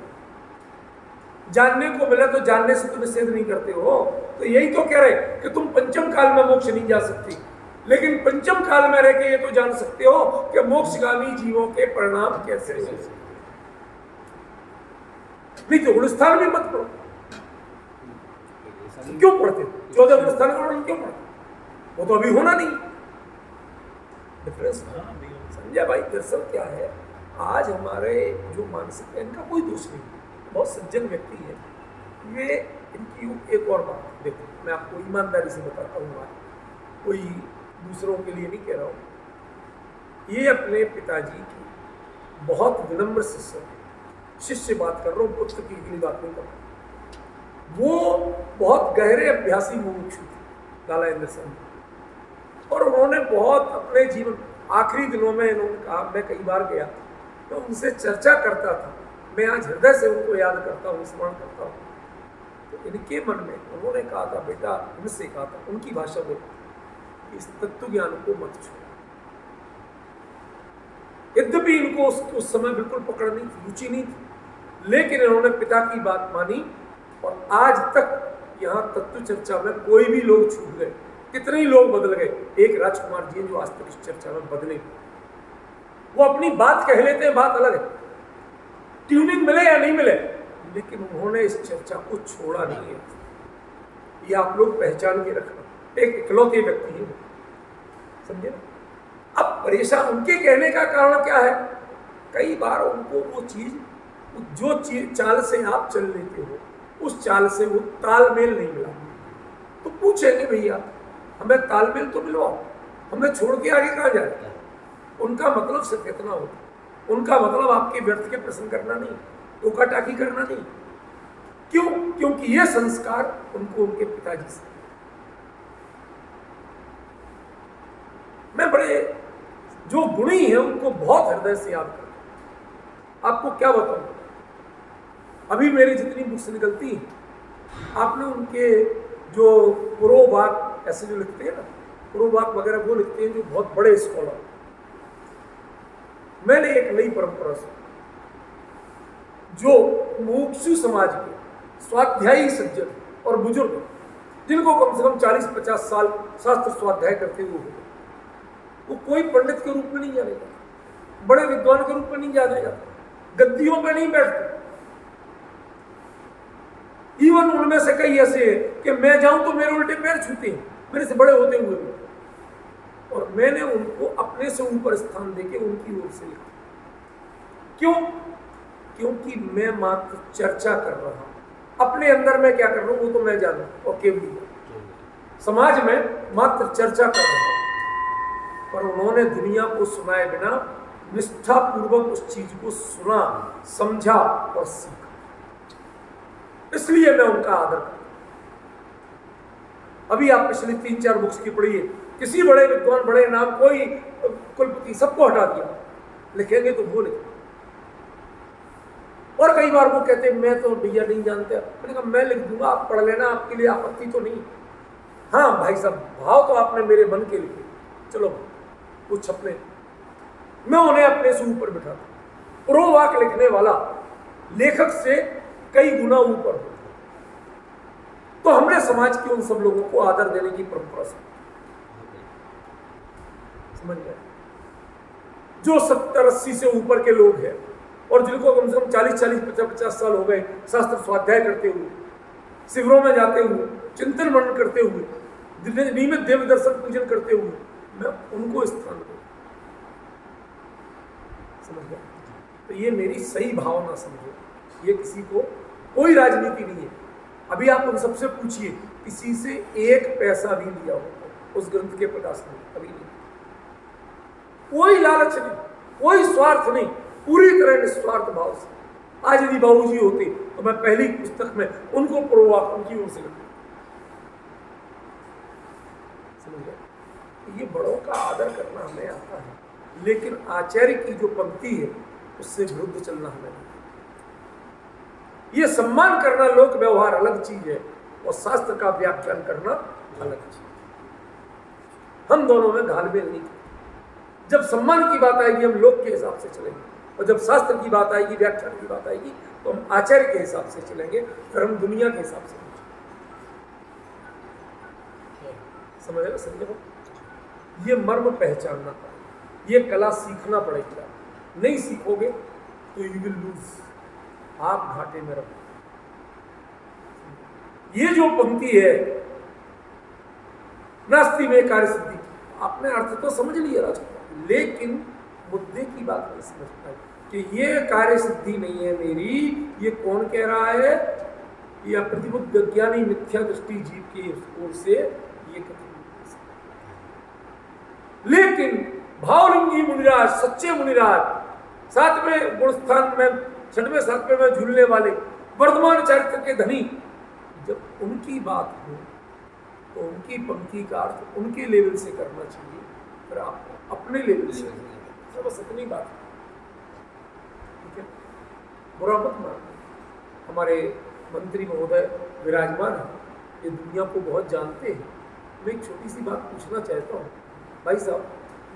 जानने को मिला तो जानने से तो निषेध नहीं करते हो। तो यही तो कह रहे कि तुम पंचम काल में मोक्ष नहीं जा सकती, लेकिन पंचम काल में रह के ये तो जान सकते हो कि मोक्षगामी जीवों के परिणाम कैसे हैं। नहीं तो गुणस्थान भी मत पढ़ो। क्यों पढ़ते? 14 गुणस्थान क्यों पढ़ते? वो तो अभी होना नहीं। डिफरेंस समझा भाई? दरअसल क्या है, आज हमारे जो मानसिक है इनका कोई दोष नहीं, बहुत सज्जन व्यक्ति है ये। इनकी एक और बात देखो, मैं आपको ईमानदारी से बताता हूँ बात, कोई दूसरों के लिए नहीं कह रहा हूँ। ये अपने पिताजी की बहुत विनम्र शिष्य बात कर रहा हूँ, पुस्तक की इतनी बात नहीं कर रहा। वो बहुत गहरे अभ्यासी मुमुक्षु थे लालाइंद्र सिंह, और उन्होंने बहुत अपने जीवन आखिरी दिनों में इन्होंने कहा, मैं कई बार गया तो उनसे चर्चा करता था, मैं आज हृदय से उनको याद करता हूँ, स्मरण करता हूँ। तो इनके मन में उन्होंने कहा था, बेटा इनसे कहा था, उनकी भाषा में, इस तत्व ज्ञान को मत छोड़ो। यद्यपि इनको उस समय बिल्कुल पकड़ नहीं थी, रुचि नहीं थी, लेकिन इन्होंने पिता की बात मानी, और आज तक यहाँ तत्व चर्चा में कोई भी लोग छूट गए, कितने ही लोग बदल गए। एक राजकुमार जी जो आज तक इस चर्चा में बदले, वो अपनी बात कह लेते हैं, बात अलग है, ट्यूनिंग मिले या नहीं मिले, लेकिन उन्होंने इस चर्चा को छोड़ा नहीं है। ये आप लोग पहचान के रखना, एक इकलौते व्यक्ति है, समझे ना? अब परेशान उनके कहने का कारण क्या है? कई बार उनको वो चीज, जो चीज चाल से आप चल लेते हो, उस चाल से वो तालमेल नहीं मिला। तो पूछेंगे भैया हमें तालमेल तो मिलवाओ, हमें छोड़ के आगे कहाँ जाए? उनका मतलब सिर्फ इतना होता, उनका मतलब आपके व्यर्थ के प्रश्न करना नहीं, टोका टाकी करना नहीं। क्यों? क्योंकि ये संस्कार उनको उनके पिताजी से। मैं बड़े जो गुणी हैं उनको बहुत हृदय से याद करता हूं। आपको क्या बताऊं, अभी मेरी जितनी बुक्स निकलती हैं, आपने उनके जो पुरोवाक ऐसे जो लिखते हैं ना, पुरोवाक वगैरह वो लिखते हैं जो बहुत बड़े स्कॉलर। मैंने एक नई परंपरा से जो मुमुक्षु समाज के स्वाध्यायी सज्जन और बुजुर्ग, जिनको कम से कम 40-50 साल शास्त्र स्वाध्याय करते हुए, वो कोई पंडित के रूप में नहीं जाने जाता, बड़े विद्वान के रूप में नहीं जाने जाता, गद्दियों पे नहीं बैठते। इवन उनमें से कई ऐसे हैं कि मैं जाऊं तो मेरे उल्टे पैर छूते हैं, मेरे से बड़े होते हुए भी, और मैंने उनको अपने से ऊपर स्थान देके उनकी ओर से लिखा। क्यों? क्योंकि मैं मात्र चर्चा कर रहा हूं, अपने अंदर में क्या कर रहा हूं वो तो मैं जानू, और केवल समाज में मात्र चर्चा कर रहा हूं। पर उन्होंने दुनिया को सुनाए बिना निष्ठा पूर्वक उस चीज को सुना, समझा और सीखा, इसलिए मैं उनका आदर करता हूं। अभी आप पिछली 3-4 बुक्स की पढ़िए, किसी बड़े विद्वान, बड़े नाम, कोई कुलपति, सबको हटा दिया, लिखेंगे तो वो लिखेंगे। और कई बार वो कहते हैं मैं तो भैया नहीं जानते, मैंने कहा मैं लिख दूंगा, आप पढ़ लेना, आपके लिए आपत्ति तो नहीं। हाँ भाई साहब, भाव तो आपने मेरे मन के लिखे, चलो कुछ अपने, मैं उन्हें अपने से ऊपर बिठा दूं। पुरोवाक लिखने वाला लेखक से कई गुना ऊपर होता, तो हमने समाज के उन सब लोगों को आदर देने की परंपरा से, समझ गए? जो 70-80 से ऊपर के लोग हैं और जिनको कम से कम 40-40, 50-50 साल हो गए शास्त्र स्वाध्याय करते हुए, शिविरों में जाते हुए, चिंतन मनन करते हुए, नियमित देव दर्शन पूजन करते हुए, मैं उनको स्थान दूँ। समझ गए? तो ये मेरी सही भावना समझो, ये किसी को कोई राजनीति नहीं है। अभी आप उन सबसे पूछिए, किसी से एक पैसा भी लिया हो उस ग्रंथ के प्रकाश में? अभी नहीं। कोई लालच नहीं, कोई स्वार्थ नहीं, पूरी तरह निस्वार्थ भाव से। आज यदि बाबूजी होते तो मैं पहली पुस्तक में उनको प्रोवाक उनकी ओर से लिखता। समझ गए? ये बड़ों का आदर करना हमें आता है, लेकिन आचार्य की जो पंक्ति है उससे विरुद्ध चलना हमें नहीं। ये सम्मान करना लोक व्यवहार अलग चीज है और शास्त्र का व्याख्यान करना अलग चीज। हम दोनों में घालमेल नहीं करते। जब सम्मान की बात आएगी हम लोक के हिसाब से चलेंगे, और जब शास्त्र की बात आएगी, व्याख्यान की बात आएगी, तो हम आचार्य के हिसाब से चलेंगे, फिर हम दुनिया के हिसाब से नहीं चलेंगे। समझ रहे हो संजय? ये मर्म पहचानना पड़ेगा, ये कला सीखना पड़ेगा। नहीं सीखोगे तो यू विल लूज, आप घाटे में रहो। ये जो पंक्ति है नास्ति में कार्य सिद्धि, आपने अर्थ तो समझ लिया राजा, लेकिन मुद्दे की बात नहीं समझ पाए कि ये कार्य सिद्धि नहीं है मेरी। ये कौन कह रहा है? ये प्रतिबुद्ध ज्ञानी मिथ्या दृष्टि जीव की ओर से ये कथन। लेकिन भावलिंगी मुनिराज, सच्चे मुनिराज, 7वें गुणस्थान में, 6वें 7वें में झूलने वाले, वर्धमान चरित्र के धनी, जब उनकी बात हो तो उनकी पंक्ति का अर्थ उनके लेवल से करना चाहिए, फिर आपको अपने लेवल से। तो बस इतनी बात है, ठीक है? बुरा मत मानो। हमारे मंत्री महोदय विराजमान हैं, ये दुनिया को बहुत जानते हैं। मैं एक छोटी सी बात पूछना चाहता हूँ, भाई साहब,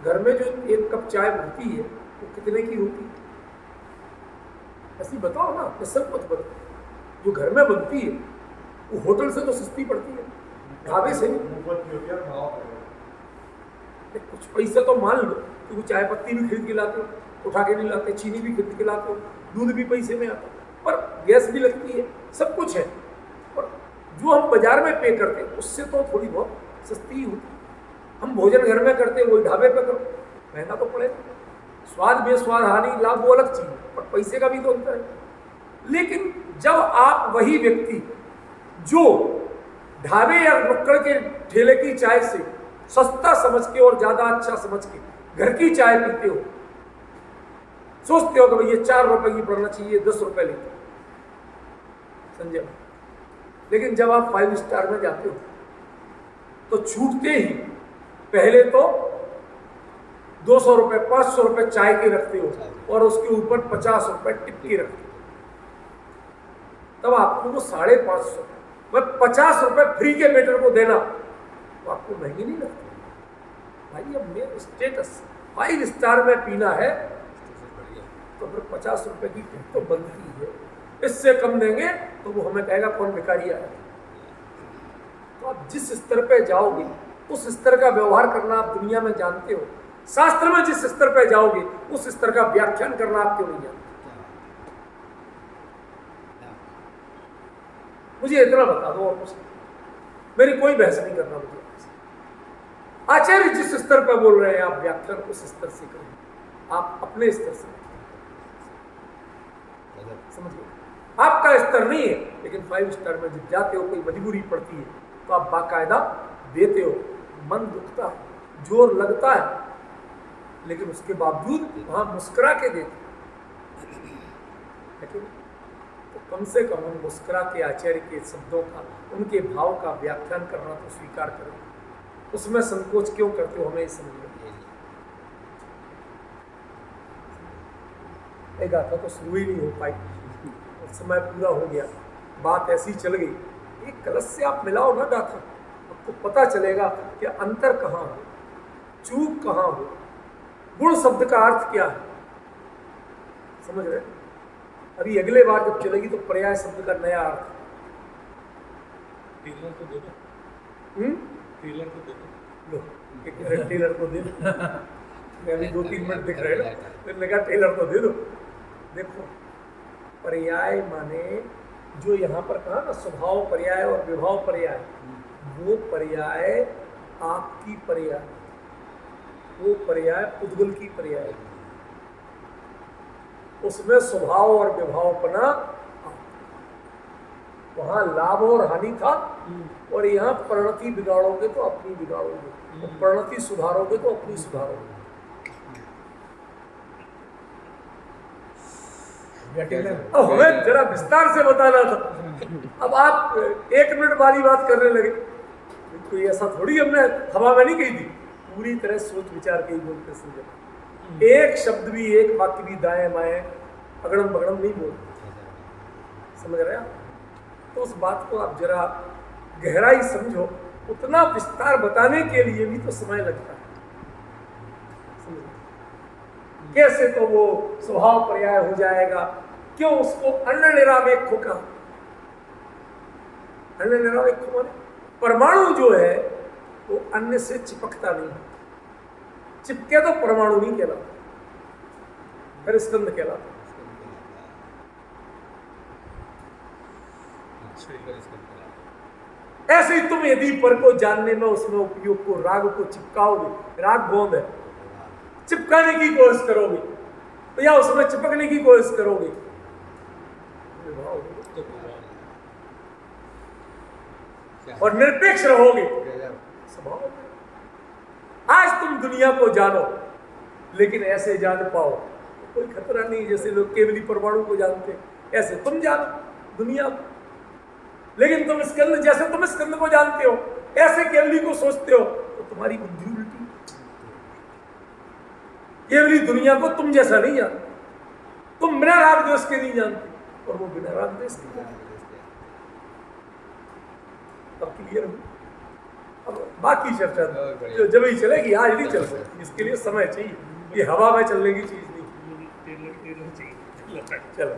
घर में जो 1 कप चाय बनती है वो कितने की होती है? ऐसी बताओ ना, मैं सब कुछ बताओ। जो घर में बनती है वो होटल से तो सस्ती पड़ती है, ढाबे से। कुछ पैसे तो मान लो कि वो चाय पत्ती भी खरीद के लाते हो, उठा के नहीं लाते, चीनी भी खरीद के लाते हो, दूध भी पैसे में आता, पर गैस भी लगती है, सब कुछ है। और जो हम बाजार में पे करते हैं उससे तो थोड़ी बहुत सस्ती ही होती है। हम भोजन घर में करते हैं, वही ढाबे पे करो, महंगा तो पड़ेगा। स्वाद बेस्वाद हानि लाभ वो अलग चीज है, पर पैसे का भी तो अंतर है। लेकिन जब आप वही व्यक्ति जो ढाबे या नुक्कड़ के ठेले की चाय से सस्ता समझ के और ज्यादा अच्छा समझ के घर की चाय पीते हो, सोचते हो कि भाई ये 4 रुपए की पड़ना चाहिए, 10 रुपए लेते संजय। लेकिन जब आप 5 स्टार में जाते हो तो छूटते ही पहले तो 200 रुपए 500 रुपए चाय के रखते हो और उसके ऊपर 50 रुपए टिप के रखते हो। तब आपको वो 550 वह 50 रुपए फ्री के वेटर को देना तो आपको महंगी नहीं लगती? भाई अब मेरा स्टेटस 5 स्टार में पीना है तो फिर 50 रुपए की टिप तो बनती है। इससे कम देंगे तो वो हमें कहेगा कौन भिखारी है। तो आप जिस स्तर पे जाओगे उस स्तर का व्यवहार करना आप दुनिया में जानते हो। शास्त्र में जिस स्तर पे जाओगे उस स्तर का व्याख्यान करना आप क्यों नहीं जानते? मुझे इतना बता दो, और कुछ मेरी कोई बहस नहीं करना मुझे। आचार्य जिस स्तर पर बोल रहे हैं आप व्याख्यान उस स्तर से करें, आप अपने स्तर से समझिए। आपका स्तर नहीं है, लेकिन 5 स्टार में जब जाते हो कोई मजबूरी पड़ती है तो आप बाकायदा देते हो। मन दुखता है, जोर लगता है, लेकिन उसके बावजूद वहां मुस्कुरा के देते हैं। तो कम से कम उन मुस्कुरा के आचार्य के शब्दों का, उनके भाव का व्याख्यान करना तो स्वीकार करें। उसमें संकोच क्यों करते हो, हमें समझ एक गाथा तो शुरू ही नहीं हो पाई, समय पूरा हो गया, बात ऐसी चल गई। एक कलश से आप मिलाओ ना गाथा, आपको पता चलेगा कि अंतर कहाँ हो, चूक कहाँ हो, गुण शब्द का अर्थ क्या है। समझ रहे? अभी अगले बार जब चलेगी तो पर्याय शब्द का नया अर्थ। टेलर को दे दो, टेलर को दे दो, लो टेलर को दे दो। अभी 2-3 मिनट दिख रहे हैं, फिर लगा टेलर को दे दो। देखो, पर्याय माने जो यहाँ पर कहा ना, स्वभाव पर्याय और विभाव पर्याय, वो पर्याय आपकी पर्याय, वो पर्याय उद्गल की पर्याय, उसमें स्वभाव और विभावपना, वहां लाभ और हानि था, और यहाँ परिणति बिगाड़ोगे तो अपनी बिगाड़ोगे, और परिणति सुधारोगे तो अपनी सुधारोगे। अब हमें जरा विस्तार से बताना था, अब आप 1 मिनट वाली बात करने लगे। कोई ऐसा थोड़ी हमने हवा में नहीं कही थी, पूरी तरह सोच विचार के ही बोलते समझे। एक शब्द भी, एक वाक्य भी दाएं बाएं अगड़म बगड़म नहीं बोलते, समझ रहे हैं? तो उस बात को आप जरा गहराई समझो, उतना विस्तार बताने के लिए भी तो समय लगता है, समझो? कैसे तो वो स्वभाव पर्याय हो जाएगा, क्यों उसको अन्न निरावेक्ष कहा? अन्न निरावेक्ष माने परमाणु जो है वो अन्य से चिपकता नहीं है, चिपके तो परमाणु नहीं कहलाता, फिर स्कंद कहलाता। ऐसे ही तुम यदि पर को जानने में उसमें उपयोग को, राग को चिपकाओगे, राग गोंद है, चिपकाने की कोशिश करोगे तो या उसमें चिपकने की कोशिश करोगे, और निरपेक्ष रहोगे। स्वभाव आज तुम दुनिया को जानो, लेकिन ऐसे जान पाओ तो कोई खतरा नहीं। जैसे लोग केवली परमाणु को जानते, ऐसे तुम जानो दुनिया को, लेकिन तुम स्कंद, जैसे तुम स्कंद को जानते हो, ऐसे केवली को सोचते हो, तो तुम्हारी बुद्धि उल्टी। केवली दुनिया को तुम जैसा नहीं जानते, तुम बिना राग द्वेष के नहीं जानते, और वो बिना राग द्वेष के जानते। अब क्लियर हो? अब बाकी चर्चा तो जब ही चलेगी, आज नहीं चल सकती, इसके लिए समय चाहिए, ये हवा में चलने की चीज नहीं। चलो।